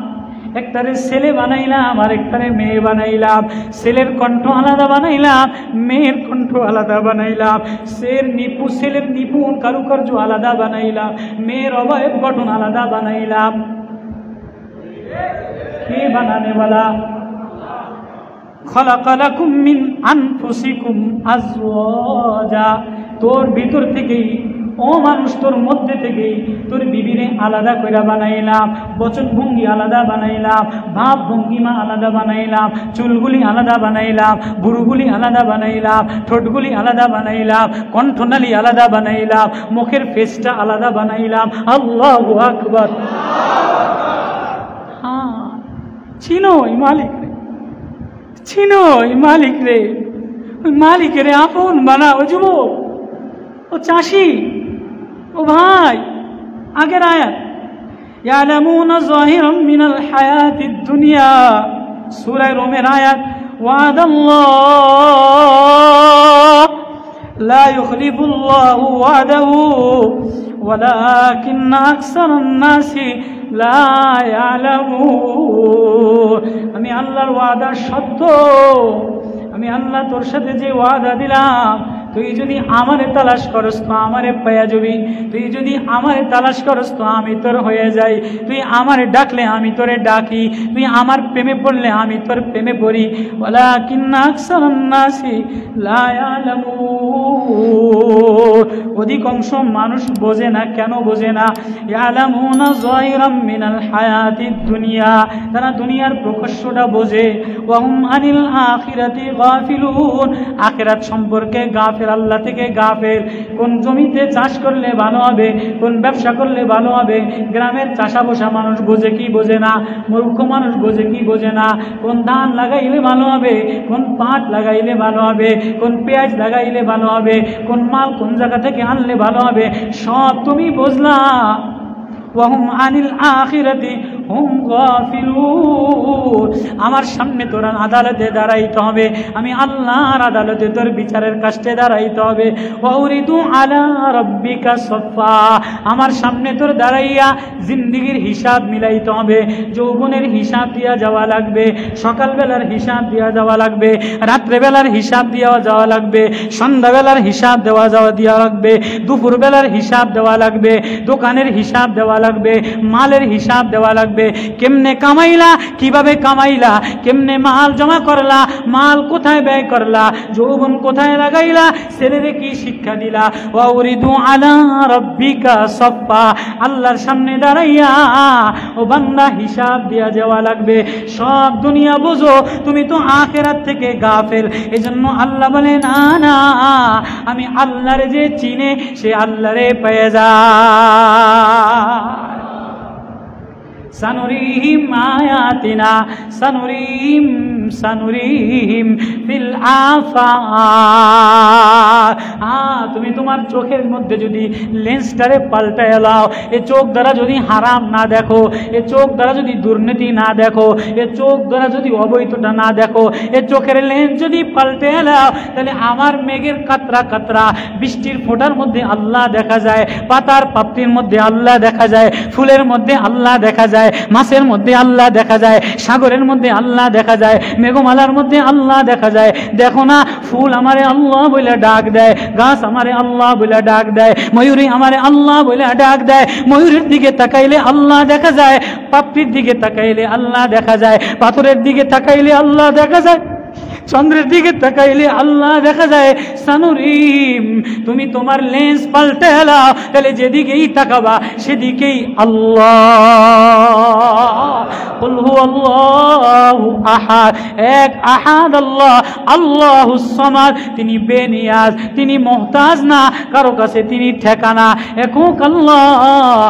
একটারে ছেলে বানাইলাম আর একটারে মেয়ে বানাইলাম। ছেলের কণ্ঠ আলাদা বানাইলাম, মেয়ের কণ্ঠ আলাদা বানাইলাম। ছেলের নিপুণ কারুকার্য আলাদা বানাইলাম, মেয়ের অবয়ব গঠন আলাদা বানাইলাম। কে বানানেওয়ালা? খালাকা লাকুম মিন আনফুসিকুম আজওয়াজা তোর ভিতর থেকেই, ও মানুষ, তোর মধ্যে থেকেই তোর বিবিরে আলাদা করে বানাইলাম, বচন ভঙ্গি আলাদা বানাইলাম, ভাব ভঙ্গিমা আলাদা বানাইলাম, চুলগুলি আলাদা বানাইলাম, বুড়ুগুলি আলাদা বানাইলাম, ঠোঁটগুলি আলাদা বানাইলাম, কণ্ঠনালী আলাদা বানাইলাম, মুখের ফেসটা আলাদা বানাইলাম। আল্লাহু আকবার। হ্যাঁ, চিনো এই মালিক রে, চিনো এই মালিক রে, ওই মালিকের আপন বানাও। যুবক, ও চাষি, ও ভাই, আগের আয়াত, ইয়ালামুনা যাহিরাম মিনাল হায়াতিদ দুনিয়া, সূরা রোমের আয়াত, ওয়াদাল্লাহ লা ইউখলিফুল্লাহু ওয়াদাহু ওয়ালাকিন্না আকসারান নাসি লা ইয়ালামুন। আমি আল্লাহর ওয়াদা সত্য, আমি আল্লাহ তোর সাথে যে ওয়াদা দিলাম, তুই যদি আমারে তালাশ করস তো আমারে পায়া যাবি, তুই যদি আমারে তালাশ করস তো আমি তোর হয়ে যাই, তুই আমারে ডাকলে আমি তোরে ডাকি, তুই আমার প্রেমে পড়লে আমি তোর প্রেমে পড়ি। ওয়ালাকিন্না আকসারান নাসি লা ইয়ালামুন। অধিকাংশ মানুষ বোঝে না। কেন বোঝে না? ইয়ালামুনা যাহিরাম মিনাল হায়াতিদ দুনিয়া, তারা দুনিয়ার প্রকাশ্যটা বোঝে। ওয়া হুম আনিল আখিরাতি গাফিলুন, আখিরাত সম্পর্কে গাফেল, আল্লাহ থেকে গাফেল। কোন জমিতে চাষ করলে ভালো হবে, কোন ব্যবসা করলে ভালো হবে, গ্রামের চাষা বসা মানুষ বোঝে কি বোঝে না, মূর্খ মানুষ বোঝে কি বোঝে না। কোন ধান লাগাইলে ভালো হবে, কোন পাট লাগাইলে ভালো হবে, কোন পেঁয়াজ লাগাইলে ভালো হবে, কোন মাল কোন জায়গা থেকে আনলে ভালো হবে, সব তুমি বুঝলা। ওয়াহুম আনিল আখিরাতি হুম গাফিলুন। আমার সামনে তোর আদালতে দাঁড়াইতে হবে, আমি আল্লাহর আদালতে তোর বিচারের কাছে দাঁড়াইতে হবে। ওয়াউরিদু আলা রাব্বিকা সাফা, আমার সামনে তোর দাঁড়াইয়া জিন্দেগির হিসাব মিলাইতে হবে। যৌবনের হিসাব দিয়া যাওয়া লাগবে, সকালবেলার হিসাব দিয়া যাওয়া লাগবে, রাত্রেবেলার হিসাব দিয়া যাওয়া লাগবে, সন্ধ্যাবেলার হিসাব দেওয়া লাগবে, দুপুরবেলার হিসাব দেওয়া লাগবে, দোকানের হিসাব দেওয়া লাগবে, মালের হিসাব দেওয়া লাগবে। কেমনে কামাইলা, কিভাবে কামাইলা, কেমনে মাল জমা করলা, মাল কোথায় ব্যয় করলা, যৌবন কোথায় লাগাইলা, ছেলেরে কি শিক্ষা দিলা। ওয়াউরিদু আলা রাব্বিকা সাফা, আল্লাহর সামনে দাঁড়াইয়া ও বান্দা হিসাব দিয়া যাওয়া লাগবে। সব দুনিয়া বোঝো, তুমি তো আখিরাত থেকে গাফেল। এজন্য আল্লাহ বলে না না, আমি আল্লাহরে যে চিনে সে আল্লাহরে পেয়ে যায়। সানুরিহিম আয়াতিনা সানুরিহিম ফিল আফাক। তুমি তোমার চোখের মধ্যে যদি লেন্সটারে পাল্টায় লাও, এ চোখ দ্বারা যদি হারাম না দেখো, এ চোখ দ্বারা যদি দুর্নীতি না দেখো, এ চোখ দ্বারা যদি অবৈধতা না দেখো, এ চোখের লেন্স যদি পাল্টে লাও, তাহলে আমার মেঘের কাতরা কাতরা, বৃষ্টির ফোঁটার মধ্যে আল্লাহ দেখা যায়, পাতার পাপড়ির মধ্যে আল্লাহ দেখা যায়, ফুলের মধ্যে আল্লাহ দেখা যায়, মাছের মধ্যে আল্লাহ দেখা যায়, সাগরের মধ্যে আল্লাহ দেখা যায়, মেঘমালার মধ্যে আল্লাহ দেখা যায়। দেখো না, ফুল আমারে আল্লাহ বলে ডাক দেয়, গাছ আমারে আল্লাহ বলে ডাক দেয়, ময়ূরী আমারে আল্লাহ বলে ডাক দেয়। ময়ূরের দিকে তাকাইলে আল্লাহ দেখা যায়, পাপড়ির দিকে তাকাইলে আল্লাহ দেখা যায়, পাথরের দিকে তাকাইলে আল্লাহ দেখা যায়, চন্দ্রের দিকে তাকাইলে আল্লাহ দেখা যায়। সানুরিম, তুমি তোমার লেন্স পাল্টে লাও, তাহলে যেদিকেই তাকাবা সেদিকেই আল্লাহ। কুল হুয়াল্লাহু আহাদ, এক আহাদ আল্লাহ, আল্লাহুস সামাদ, তিনি বেনিয়াজ, তিনি মুহতাজ না কারো কাছে, তিনি ঠেকানা একক আল্লাহ।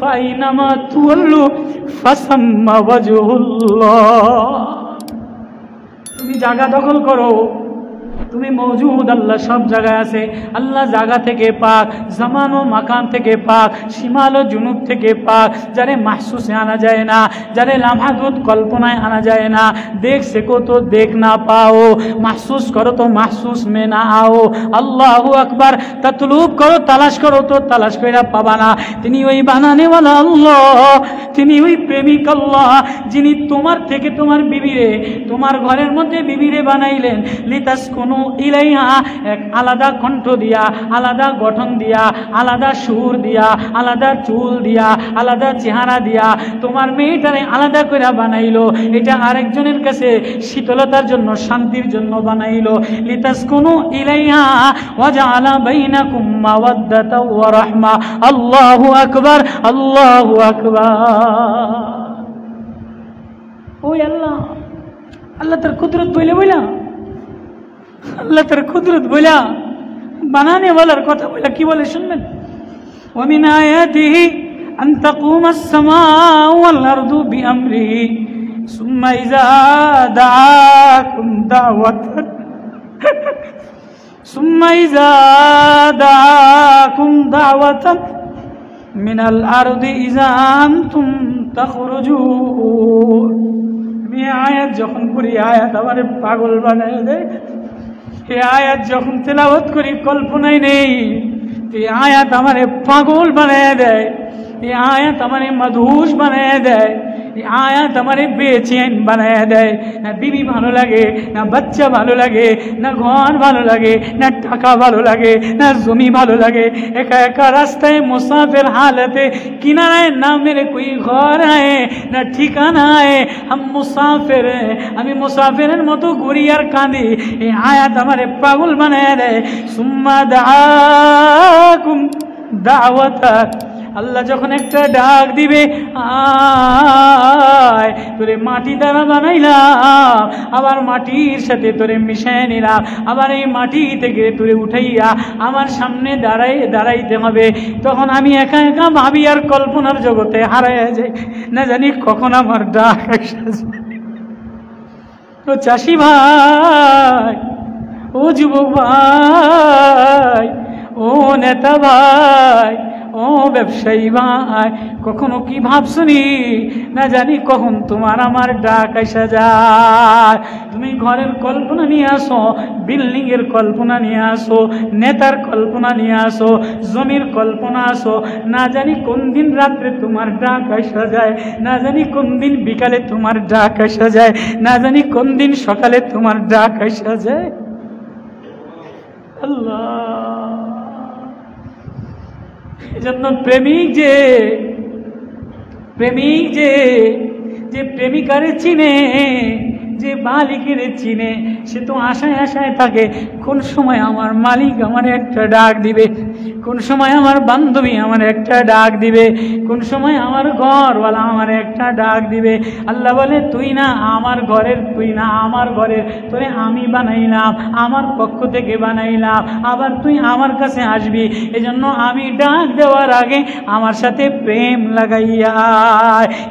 ফাইনামা তুওয়াল্লু ফাসাম্মা ওয়াজহুল্লাহ। তুমি জায়গা দখল করো, তুমি মওজুদ, আল্লাহ সব জায়গায় আছে। আল্লাহ জায়গা থেকে পাক, জামান ও মাকান থেকে পাক, শিমাল ও জুনুব থেকে পাক, যারে মাহসুসে আনা যায় না, যারে লামহাদুদ কল্পনায় আনা যায় না। দেখ সেকো তো দেখ না পাও, মাহসুস করো তো মাহসুস মে না আও। আল্লাহু আকবার। তাতলুব করো, তালাশ করো তো তালাশ কইরা পাবা না। তিনি ওই বানানেওয়ালা আল্লাহ, তিনি ওই প্রেমিক আল্লাহ, যিনি তোমার থেকে তোমার বিবিরে, তোমার ঘরের মধ্যে বিবিরে বানাইলেন। লিতাসকুনু ইলাইহা, এক আলাদা কণ্ঠ দিয়া, আলাদা গঠন দিয়া, আলাদা সুর দিয়া, আলাদা চুল দিয়া, আলাদা চেহারা দিয়া তোমার মেয়েটারে আলাদা করে বানাইলো। এটা আরেকজনের কাছে শীতলতার জন্য, শান্তির জন্য বানাইলো। লিতাসকুনু ইলাইহা ওয়া জাআলা বাইনাকুম মাওয়াদ্দাতাও ওয়া রাহমা। আল্লাহু আকবার, আল্লাহু আকবার। ওই আল্লাহ, আল্লাহ তার কুদরত বইলা বইলা, আল্লাহ তার কুদরত বইলা, বানানে ওয়ালার কথা বইলা কি বলে শুনবেন? ওয়া মিন আয়াতিহি আন তাকুমা আস-সামাউ ওয়াল আরদু বিআমরিহি সুম্মা ইযা দাআকুম দাওয়াতান সুম্মা ইযা দাআকুম দাওয়াতান মিনাল আরদি ইযা আনতুম তাখরুজুন। আমি আয়াত যখন পড়ি, আয়াত আমারে পাগল বানায় দেয়। এই আয়াত যখন তেলাওয়াত করি, কল্পনায় নেই। এই আয়াত আমারে পাগল বানায় দেয়। এই আয়াত আমারে মাদহুশ বানায় দেয়। এই আয়াত আমারে বেচেন বানায় দেয়। না বিবি ভালো লাগে, না বাচ্চা ভালো লাগে, না ঘর ভালো লাগে, না টাকা ভালো লাগে, না জমি ভালো লাগে। একা একা রাস্তায় মুসাফির হালতে, কিনারায় না মেরে কোই ঘর আয়ে, না ঠিকানা আয়ে। हम মুসাফির, আমি মুসাফিরের মতো ঘুরি আর কাঁদি। এই আয়াত আমারে পাগল বানায় দেয়। সুম্মা দাআকুম দাওয়াতান, আল্লাহ যখন একটা ডাক দিবে, আয় তোরে মাটি দ্বারা বানাইলাম, আবার মাটির সাথে তোরে মিশাই নিলাম, আবার এই মাটি থেকে তোরে উঠাইয়া আমার সামনে দাঁড়াইতে হবে। তখন আমি একা একা ভাবি আর কল্পনার জগতে হারাইয়া যাই, না জানি কখন আমার ডাক আসে। ও চাষি ভাই, ও যুবক ভাই, ও নেতা ভাই, ও ব্যবসায়ী ভাই, কখনো কি ভাবছনি? না জানি কখন তোমার আমার ডাক আসা যায়। তুমি ঘরের কল্পনা নিয়ে আসো, বিল্ডিং এর কল্পনা নিয়ে আসো, নেতার কল্পনা নিয়ে আসো, জমির কল্পনা আসো। না জানি কোন দিন রাত্রে তোমার ডাক আসা যায়, না জানি কোন দিন বিকালে তোমার ডাক আসা যায়, না জানি কোন দিন সকালে তোমার ডাক আসা যায়। আল্লাহ, এজন্য প্রেমিক যে প্রেমিকারে চিনে, যে মালিকের চিনে, সে তো আশায় আশায় থাকে কোন সময় আমার মালিক আমার একটা ডাক দিবে, কোন সময় আমার বান্ধবী আমার একটা ডাক দিবে, কোন সময় আমার ঘরওয়ালা আমার একটা ডাক দিবে। আল্লাহ বলে, তুই না আমার ঘরের, তুই না আমার ঘরের, তোরে আমি বানাইলাম, আমার পক্ষ থেকে বানাইলাম, আবার তুই আমার কাছে আসবি। এজন্য আমি ডাক দেওয়ার আগে আমার সাথে প্রেম লাগাইয়া।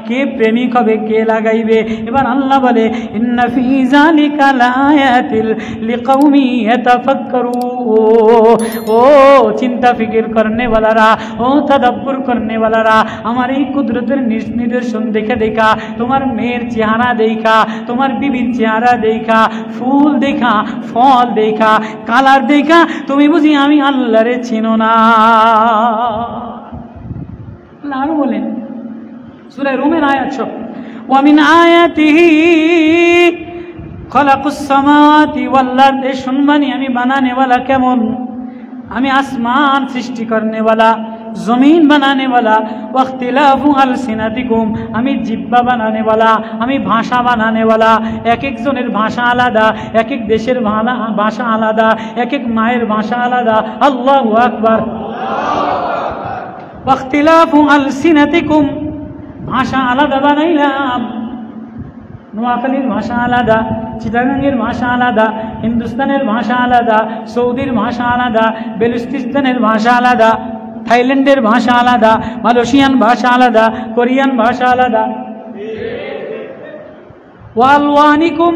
কে প্রেমিক হবে, কে লাগাইবে? এবার আল্লাহ বলে, ইন্না ফি যালিকা লায়াতিল লিকাউমি ইয়াতাফাক্কারুন। ও চিন্তা ফিকির করনে वालारा, ও তাদাব্বুর করনে वालारा, আমার এই কুদরতের নিদর্শন দেখে দেখা, তোমার মেয়ের চেহারা দেখা, তোমার বিবির চেহারা দেখা, ফুল দেখা, ফল দেখা, কালার দেখা তুমি বুঝি আমি আল্লাহরে চিনো না? আল্লাহ আরো বলেন সূরা রুমের আয়াত 6, ওয়া মিন আয়াতিহি খালাকুস সামাওয়াতি ওয়াল আরদ। শুনবানি আমি বানানে वाला কেমন, আমি আসমান সৃষ্টি করনে वाला, জমিন বানানে वाला, ওয়াখতিলাফু আলসিনাতিকুম, আমি জিহ্বা বানানে वाला, আমি ভাষা বানানে वाला। এক একজনের ভাষা আলাদা, এক এক দেশের ভাষা আলাদা, এক এক মায়ের ভাষা আলাদা। আল্লাহু আকবার। ওয়াখতিলাফু আলসিনাতিকুম, ভাষা আলাদা বানাইলাম। নোয়াখালীর ভাষা আলাদা, চিটাগাঙ্গের ভাষা আলাদা, হিন্দুস্তানের ভাষা আলাদা, সৌদির ভাষা আলাদা, বেলুচিস্তানের ভাষা আলাদা, থাইল্যান্ডের ভাষা আলাদা, মালয়েশিয়ান ভাষা আলাদা, কোরিয়ান ভাষা আলাদা। ওয়ালওয়ানিকুম,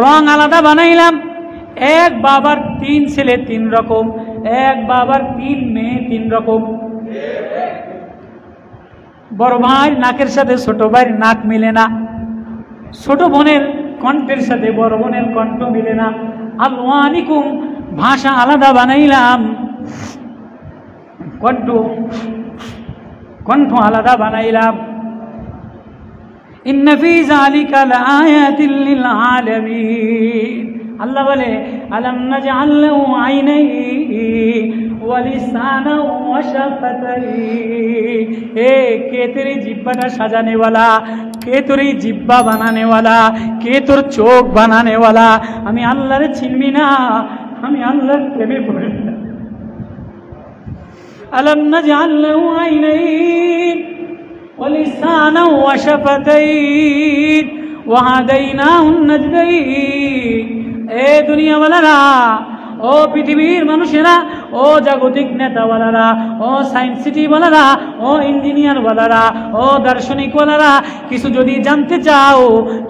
রং আলাদা বানাইলাম। এক বাবার 3 ছেলে 3 রকম, এক বাবার 3 মেয়ে 3 রকম। বড় ভাই নাকের সাথে ছোট ভাইয়ের নাক মিলে না, ছোট বোনের কণ্ঠের সাথে বড় বোনের কণ্ঠ মিলে না। আলওয়ানিকুম, ভাষা আলাদা বানাইলাম, কণ্ঠ আলাদা বানাইলাম। ইন্না ফী যালিকা লাআয়াতিন লিল আলামিন। আল্লাহ বলে আলাম নাজআল লাহু আইনাইনি ওয়া লিসানান ওয়া শাফাতাইন। এ কে তেরি জিহ্বাটা সাজানে वाला, কে তোর জিহ্বা বানানে वाला, কে তোর চোখ বানানে वाला? আমি আল্লাহরে চিনবি না, আমি আল্লাহর প্রেমে পড়ে না। আলাম নাজআল লাহু আইনাইন ওয়া লিসানান ওয়া শাফাতাইন ওয়া হাদাইনাহুন নাজদাইন। এ দুনিয়াওয়ালারা, ও পৃথিবীর মানুষেরা, ও জাগতিক নেতাওয়ালারা, ও সায়েন্স সিটিওয়ালারা, ও ইঞ্জিনিয়ারওয়ালারা, ও দার্শনিকওয়ালারা, কিছু যদি জানতে চাও,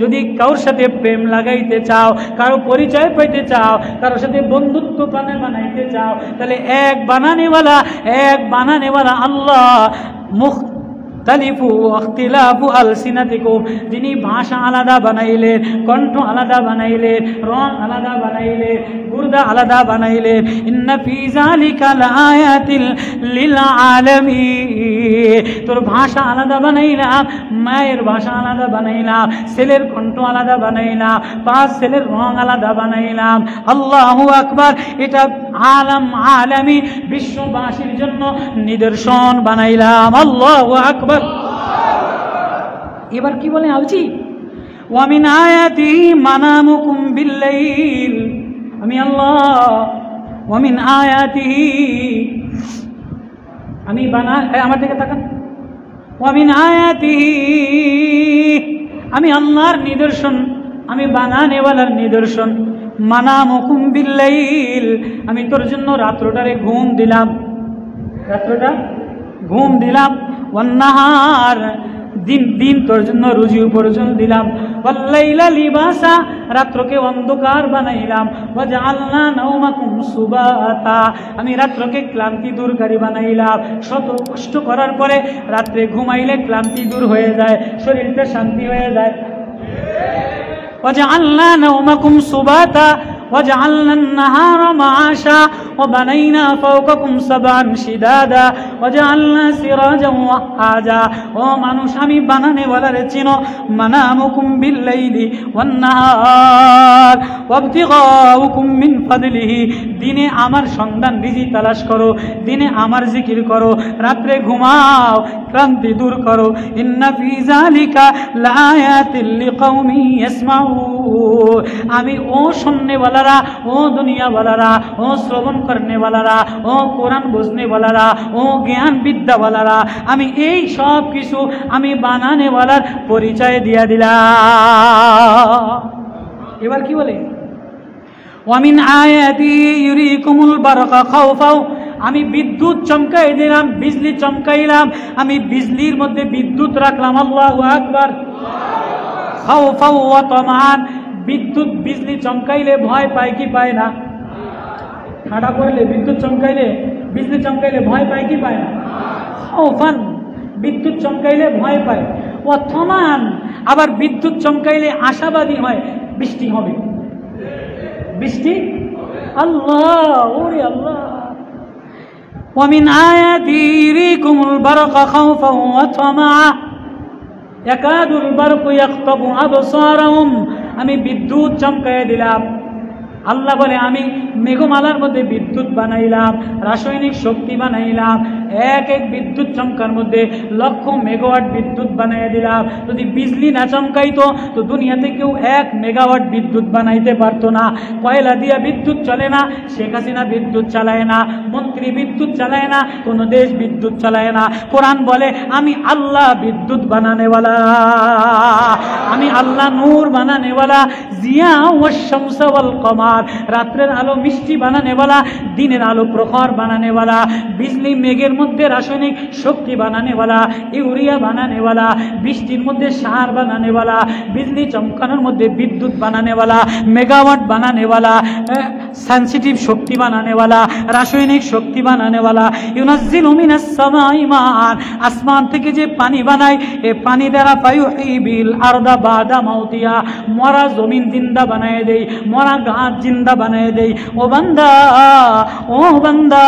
যদি কারোর সাথে প্রেম লাগাইতে চাও, কারো পরিচয় পাইতে চাও, কারোর সাথে বন্ধুত্ব বানাইতে চাও, তাহলে এক বানানেওয়ালা আল্লাহ যিনি ভাষা আলাদা বানাইলেন, কণ্ঠ আলাদা বানাইলেন, রং আলাদা বানাইলেন, গুর্দা আলাদা বানাইলেন। ইন্না ফী যালিকা লাআয়াতিন লিল আলামিন। তোর ভাষা আলাদা বানাইলাম, মায়ের ভাষা আলাদা বানাইলাম, ছেলের কণ্ঠ আলাদা বানাইলাম, 5 ছেলের রং আলাদা বানাইলাম। আল্লাহু আকবার। এটা আলামী বিশ্ববাসীর জন্য নিদর্শন বানাইলাম। আল্লাহু আকবার। এবার কি বলে আলছি? ওয়া মিন আয়াতিহি মানামুকুম বিল্লাইল। আমি আল্লাহ, ওয়া মিন আয়াতিহি, আমি আমার দিকে তাকান। ওয়া মিন আয়াতিহি, আমি আল্লাহর নিদর্শন, আমি বানানেওয়ালার নিদর্শন। মানামুকুম বিল্লাইল, আমি তোর জন্য রাত্রটারে ঘুম দিলাম, রাত্রটা ঘুম দিলাম। ওয়ান্নাহার, দিন তোর জন্য রুজি উপার্জন দিলাম। ওয়াল্লাইলা লিবাসা, রাত্রকে অন্ধকার বানাইলাম। ওয়াজআলনা নাওমাকুম সুবাতা, আমি রাত্রকে ক্লান্তি দূরকারী বানাইলাম। শত কষ্ট করার পরে রাত্রে ঘুমাইলে ক্লান্তি দূর হয়ে যায়, শরীরটা শান্তি হয়ে যায়। ওয়াজআলনা নাওমাকুম সুবাতা وجعلنا النهار معاشا وبنينا فوقكم سبعا شدادا وجعلنا سراجا وهاجا। ও মানুষ, আমি বানানে ওয়ালারে চিনো। মানামুকুম বিল্লাইলি ওয়ান্নাহার ওয়াবতিগাউকুম মিন ফাদলিহি। দিনে আমার সন্ধান রিজি তালাশ করো, দিনে আমার জিকির করো, রাত্রে ঘুমাও, ক্লান্তি দূর করো। ইন্না ফী যালিকা লাআয়াতিন লিকাউমিন ইয়াসমাউন। আমি ও শুননেওয়ালা, ও দুনিয়াওয়ালারা, ও শ্রবণ করনেওয়ালারা, ও কোরআন বুঝনেওয়ালারা, ও জ্ঞান বিদ্যাওয়ালারা, আমি এই সব কিছু আমি বানানেওয়ালার পরিচয় দিয়া দিলাম। এবার কি বলে? ওয়ামিন আয়াতি ইউরিকুমুল বারকা খাউফাও, আমি বিদ্যুৎ চমকাই দিলাম, বিজলি চমকাইলাম, আমি বিজলির মধ্যে বিদ্যুৎ রাখলাম। আল্লাহু আকবার। খাউফাও ওয়া তামান, বিদ্যুৎ বিজলি চমকাইলে ভয় পায় কি পায় না? ঠাডা করলে বিদ্যুৎ চমকাইলে, বিজলি চমকাইলে ভয় পায় কি পায় না? খাউফান, বিদ্যুৎ চমকাইলে ভয় পায়। ওয়া তামান, আবার বিদ্যুৎ চমকাইলে আশাবাদী হয় বৃষ্টি হবে, বৃষ্টি। আল্লাহ, ওরে আল্লাহ। ওয়া মিন আয়াতি ইউরিকুমুল বারকা খাউফান ওয়া তামা ইয়াকাদুল বারকু ইয়াখতাবু আবসারাহুম, আমি বিদ্যুৎ চমকায় দিলাম। আল্লাহ বলে আমি মেঘমালার মধ্যে বিদ্যুৎ বানাইলাম, রাসায়নিক শক্তি বানাইলাম। এক বিদ্যুৎ চমকার মধ্যে 1,00,000 মেগাওয়াট বিদ্যুৎ বানাই দিলাম। যদি বিজলি না চমকাইতো তো দুনিয়াতে কেউ 1 মেগাওয়াট বিদ্যুৎ বানাইতে পারতো না। কয়লা দিয়া বিদ্যুৎ চলে না, শেখ হাসিনা বিদ্যুৎ চালায় না, মন্ত্রী বিদ্যুৎ চালায় না, কোনো দেশ বিদ্যুৎ চালায় না। কোরআন বলে আমি আল্লাহ বিদ্যুৎ বানানেওয়ালা, আমি আল্লাহ নূর বানানেওয়ালা। জিয়া ওয়াশ শামস ওয়াল কমার, बहार, रात्रेर आलो मिष्टि बानाने वाला, दिनेर आलो प्रखर बानाने वाला, बिजली मेघेर मध्य रासायनिक शक्ति बनाने वाला, यूरिया बनाने वाला, बिस्टिर मध्य सार बनाने वाला, बिजली चमकानोर मध्य विद्युत बनाने वाला, मेगावाट बनाने वाला, सेंसिटिव शक्ति बनाने वाला, रासायनिक शक्ति बनाने वाला, युनज्जिलु मिनास समाई मान, आसमान থেকে যে পানি বানায় এই পানি দ্বারা ফায়ুহিবিল আরদা বাদা মাউতিয়া, মরা জমিন জিন্দা বানায় দেই, মরা গাছ জিন্দা বানায় দেই। ও বান্দা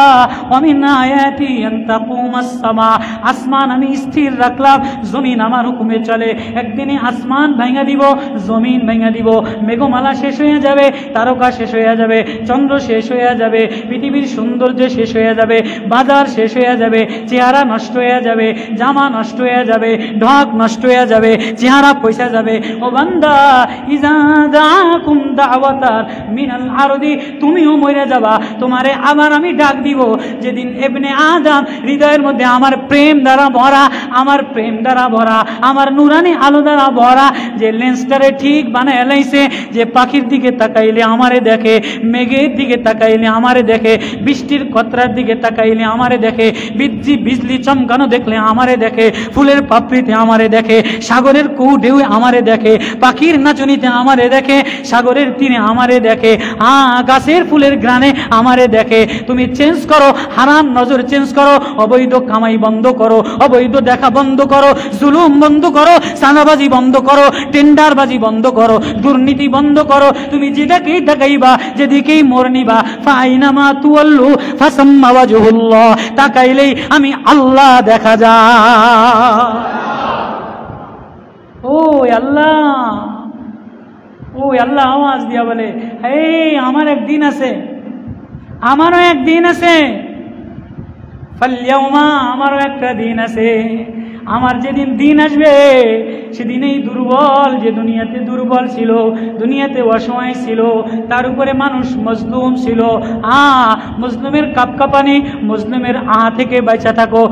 ওমিন আয়াতি আন তাকুমাস সামা, আসমান আমি স্থির রাখলাম, জমিন আমার হুকুমে চলে। একদিনে আসমান ভাঙা দিব, জমিন ভাঙা দিব, মেঘমালা শেষ হয়ে যাবে, তারকা শেষ হয়ে যাবে, চন্দ্র শেষ হয়ে যাবে, পৃথিবীর সৌন্দর্য শেষ হয়ে যাবে, বাজার শেষ হয়ে যাবে, চেহারা নষ্ট হয়ে যাবে, জামা নষ্ট হয়ে যাবে, ঢাক নষ্ট হয়ে যাবে, চেহারা পয়সা যাবে। ও বান্দা ইজা দাকুম দাওয়াতার মিনাল আরদি, তুমিও মরে যাবা, তোমারে আবার আমি ডাক দিব। যেদিন ইবনে আদম হৃদয়ের মধ্যে আমার প্রেম দ্বারা ভরা, আমার প্রেম দ্বারা ভরা, আমার নুরানি আলো দ্বারা ভরা, যে লেন্সটারে ঠিক বানায় লাইছে, যে পাখির দিকে তাকাইলে আমারে দেখে, মেঘের দিকে তাকাইলে আমারে দেখে, বৃষ্টির কতরার দিকে তাকাইলে আমারে দেখে, বিজলি চমকানো দেখলে আমারে দেখে, ফুলের পাপড়িতে আমারে দেখে, সাগরের ঢেউয়ে আমারে দেখে, পাখির নাচনিতে আমারে দেখে, সাগরের তীরে আমারে দেখে, গাছের ফুলের গ্রানে আমারে দেখে। তুমি চেঞ্জ করো, হারাম নজর চেঞ্জ করো, অবৈধ কামাই বন্ধ করো, অবৈধ দেখা বন্ধ করো, জুলুম বন্ধ করো, সানাবাজি বন্ধ করো, টেন্ডারবাজি বন্ধ করো, দুর্নীতি বন্ধ করো। তুমি যেটাকেই তাকাইবা, যেদিকেই মোর নিবা, ফাইনামা তুয়াল্লু ফাসাম্মা ওয়াজহুল্লাহ, তাকাইলেই আমি আল্লাহ দেখা যায়। ও আল্লাহ, ও আল্লাহ আওয়াজ দিয়া বলে, এই আমার একদিন আছে, আমারও একদিন আছে, ফালইয়াউমা, আমারও একটা দিন আছে। আমার যেদিন দিন আসবে সেদিনেই দুর্বল, যে দুনিয়াতে দুর্বল ছিল, দুনিয়াতে অসহায় ছিল, তার উপরে মানুষ মজলুম ছিল, মজলুমের কাঁপানি, মজলুমের থেকে বাঁচা থাকো।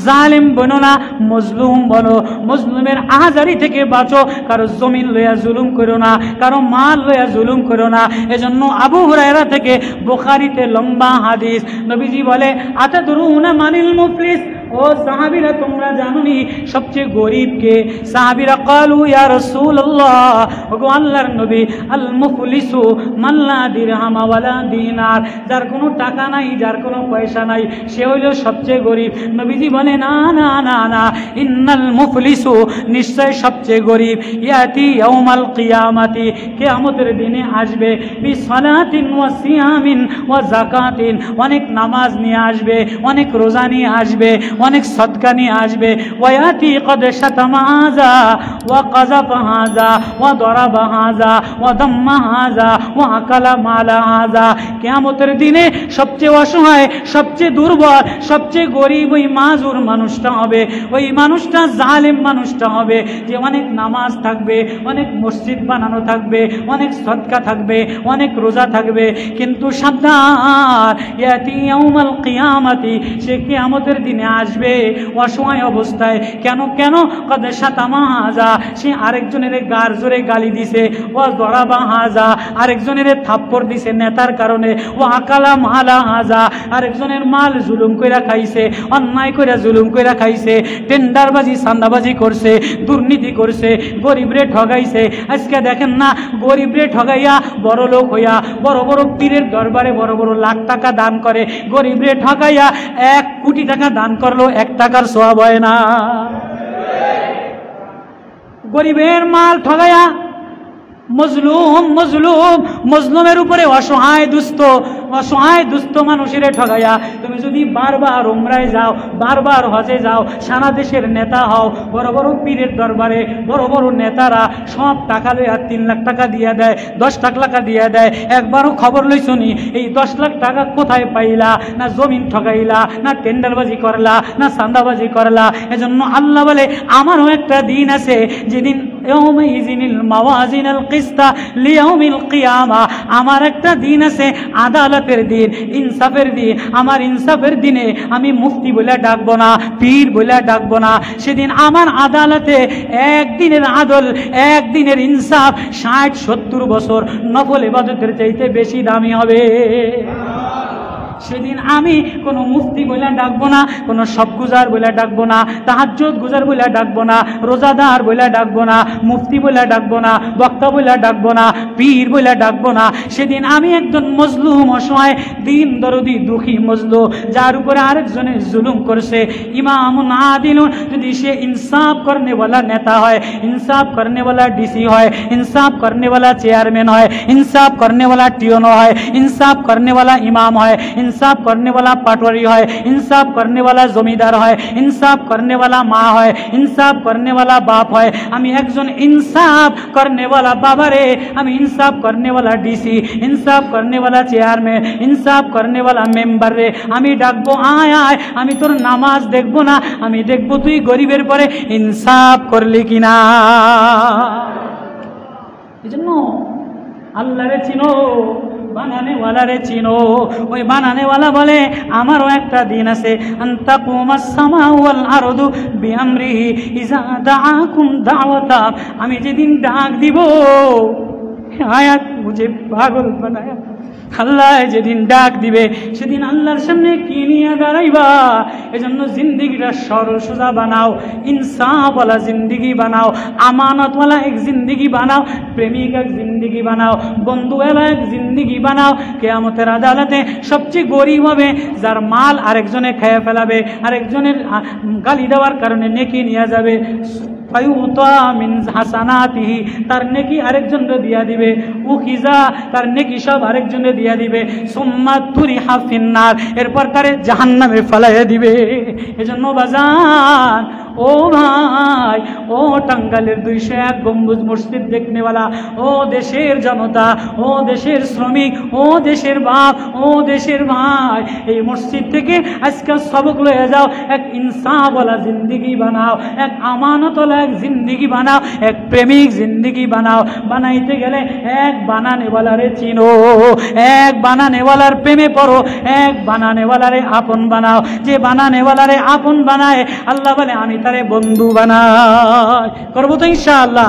জালেম বনো না, মজলুম বলো, মজলুমের আহাজারি থেকে বাঁচো। কারো জমিন লইয়া জুলুম করো না, কারো মাল লইয়া জুলুম করো না। এজন্য আবু হুরায়রা থেকে বুখারীতে লম্বা হাদিস, নবীজি বলে, আতাদরুনা মানিল মুফলিস, ও সাহাবীরা তোমরা জানোনি সবচেয়ে গরিব কে? সাহাবীরা কালু ইয়া রাসূলুল্লাহ, ওগো আল্লাহর নবী, আল মুফলিসু মান লা দিরহাম ওয়ালা দিনার, যার কোনো টাকা নাই, যার কোনো পয়সা নাই, সে হইল সবচেয়ে গরিব। নবীজি বলে, না না না না, ইন্নাল মুফলিসু, নিশ্চয় সবচেয়ে গরিব, ইয়াতি ইয়াউমাল কিয়ামাতি, কিয়ামতের দিনে আসবে, বি সালাতিন ওয়া সিয়ামিন ওয়া যাকাতিন, অনেক নামাজ নিয়ে আসবে, অনেক রোজা নিয়ে আসবে, অনেক সদকা নিয়ে আসবে। ওয়ায়াতি কদ শাতামা হাযা ওয়া কাযাফা হাযা ওয়া দরাবা হাযা ওয়া দাম্মা হাযা ওয়া আকালা মালা হাযা। কিয়ামতের দিনে সবচেয়ে অসহায়, সবচেয়ে দুর্বল, সবচেয়ে গরিব ওই মাজুর মানুষটা হবে, ওই মানুষটা জালেম মানুষটা হবে, যে অনেক নামাজ থাকবে, অনেক মসজিদ বানানো থাকবে, অনেক সদকা থাকবে, অনেক রোজা থাকবে, কিন্তু সাবধান, ইয়াতি ইয়াউমাল কিয়ামাতি, সে কিয়ামতের দিনে আসবে অসহায় অবস্থায়। কেন কেন? কদ শাতামা হাযা, সে আরেকজনের গার জোরে গালি দিছে, ও দরাবা হাযা, আরেকজনের থাপ্পড় দিছে নেতার কারণে, ও আকালা মালা হাযা, আরেকজনের মাল জুলুম কইরা খাইছে, অন্যায় কইরা জুলুম কইরা খাইছে, টেন্ডারবাজি সান্দাবাজি করছে, দুর্নীতি করছে, গরিবরে ঠগাইছে। আজকে দেখেন না, গরিবরে ঠগাইয়া বড় লোক হইয়া বড় বড় পীরের দরবারে বড় বড় লাখ টাকা দান করে, গরিবরে ঠগাইয়া 1 কোটি টাকা দান করলো, 1 টাকার সওয়াব হয় না। গরিবের মাল ঠগাইয়া মজলুমের উপরে অসহায় দুস্থ মানুষের ঠগাইয়া তুমি যদি বারবার উমরায় যাও, বারবার হজে যাও, সারা দেশের নেতা হও, বড় বড় পীরের দরবারে বড় বড় নেতারা সব টাকা লইয়া 3 লাখ টাকা দিয়ে দেয়, 10 লাখ টাকা দিয়ে দেয়। একবারও খবর লইছনি এই 10 লাখ টাকা কোথায় পাইলা? না জমিন ঠগাইলা, না টেন্ডারবাজি করলা, না সান্দাবাজি করলা। এজন্য আল্লাহ বলে, আমারও একটা দিন আছে, যেদিন ইয়াউমাইযিনিল মাওয়াজিনাল কিসতা লিয়াউমিল কিয়ামা, আমার একটা দিন আছে আদালতের দিন, ইনসাফের দিন। আমার ইনসাফের দিনে আমি মুফতি বলে ডাকবো না, পীর বলে ডাকবো না। সেদিন আমার আদালতে একদিনের আদল, একদিনের ইনসাফ 60-70 বছর নফল ইবাদতের চাইতে বেশি দামি হবে। সেদিন আমি কোনো মুফতি বলে ডাকবো না, কোনো সব গুজার বলে ডাকবো না, তাহাজ্জুদ গুজার বলে ডাকবো না, রোজাদার বলে ডাকবো না, মুফতি বলে ডাকবো না, বক্তা বলে ডাকবো না, পীর বলে ডাকবো না। সেদিন আমি একজন মজলুম, অসহায়, দিন দরদি, দুঃখী মজলুম, যার উপরে আরেকজনে জুলুম করছে, ইমামুন আদিলুন, যদি সে ইনসাফ করনেওয়ালা নেতা হয়, ইনসাফ করনেওয়ালা ডিসি হয়, ইনসাফ করনেওয়ালা চেয়ারম্যান হয়, ইনসাফ করনেওয়ালা টিওনো হয়, ইনসাফ করনেওয়ালা ইমাম হয়, इंसाफ करने वाला पटवारी है, इंसाफ करने वाला जमीदार है, इंसाफ करने वाला माँ है, इंसाफ करने वाला बाप है। আমি একজন इंसाफ करने वाला बाबा रे, আমি इंसाफ करने वाला डीसी, इंसाफ करने वाला चेयरमैन, इंसाफ करने वाला मेम्बर रे আমি ডাকবো, আয় আয়, আমি তোর নামাজ দেখবো না, আমি দেখবো তুই গরিবের পরে इंसाफ করলি কিনা। এজন্য আল্লাহরে চিনো, বানানে ওয়ালারে চিনো। ওই বানানে ওয়ালা বলে আমারও একটা দিন আছে, আনতাকুমাস সামাউ ওয়াল আরদু বিআমরিহি ইযা দাআকুম দাওয়াতা, আমি যেদিন ডাক দিব, আয়াত মুঝে পাগল বানায়া, আল্লাহ যেদিন ডাক দিবে সেদিন আল্লাহর সামনে কি নিয়ে দাঁড়াইবা। এজন্য জিন্দিগিটা সরল সোজা বানাও, ইনসাফওয়ালা জিন্দিগি বানাও, আমানতওয়ালা এক জিন্দিগি বানাও, প্রেমিক এক জিন্দিগি বানাও, বন্ধুওয়ালা এক জিন্দিগি বানাও। কিয়ামতের আদালতে সবচেয়ে গরিব হবে যার মাল আরেকজনে খেয়ে ফেলাবে, আরেকজনের গালি দেওয়ার কারণে নেকি নিয়ে যাবে, হাসানাতিহি, তার নেকি আরেকজনকে দিয়া দিবে, উখিজা, তার নেকি সব আরেকজনে দিয়া দিবে, সুম্মা তুরিহা ফিন্নার, এরপর তারে জাহান্নামে ফেলাইয়া দিবে। এজন্য বাজান, ও ভাই, ও টাঙ্গালের 201 গম্বুজ মসজিদ দেখনেওয়ালা, ও দেশের জনতা, ও দেশের শ্রমিক, ও দেশের বাপ, ও দেশের ভাই, এই মসজিদ থেকে আজকে সবক লয়ে যাও, এক ইনসাফওয়ালা জিন্দিগি বানাও, এক আমানতওয়ালা এক জিন্দিগি বানাও, এক প্রেমিক জিন্দিগি বানাও। বানাইতে গেলে এক বানানেওয়ালারে চিনো, এক বানানেওয়ালার প্রেমে পড়ো, এক বানানেওয়ালারে আপন বানাও। যে বানানেওয়ালারে আপন বানায় আল্লাহ বলে আমি তারে বন্ধু বানাই। করবো তো ইনশাআল্লাহ।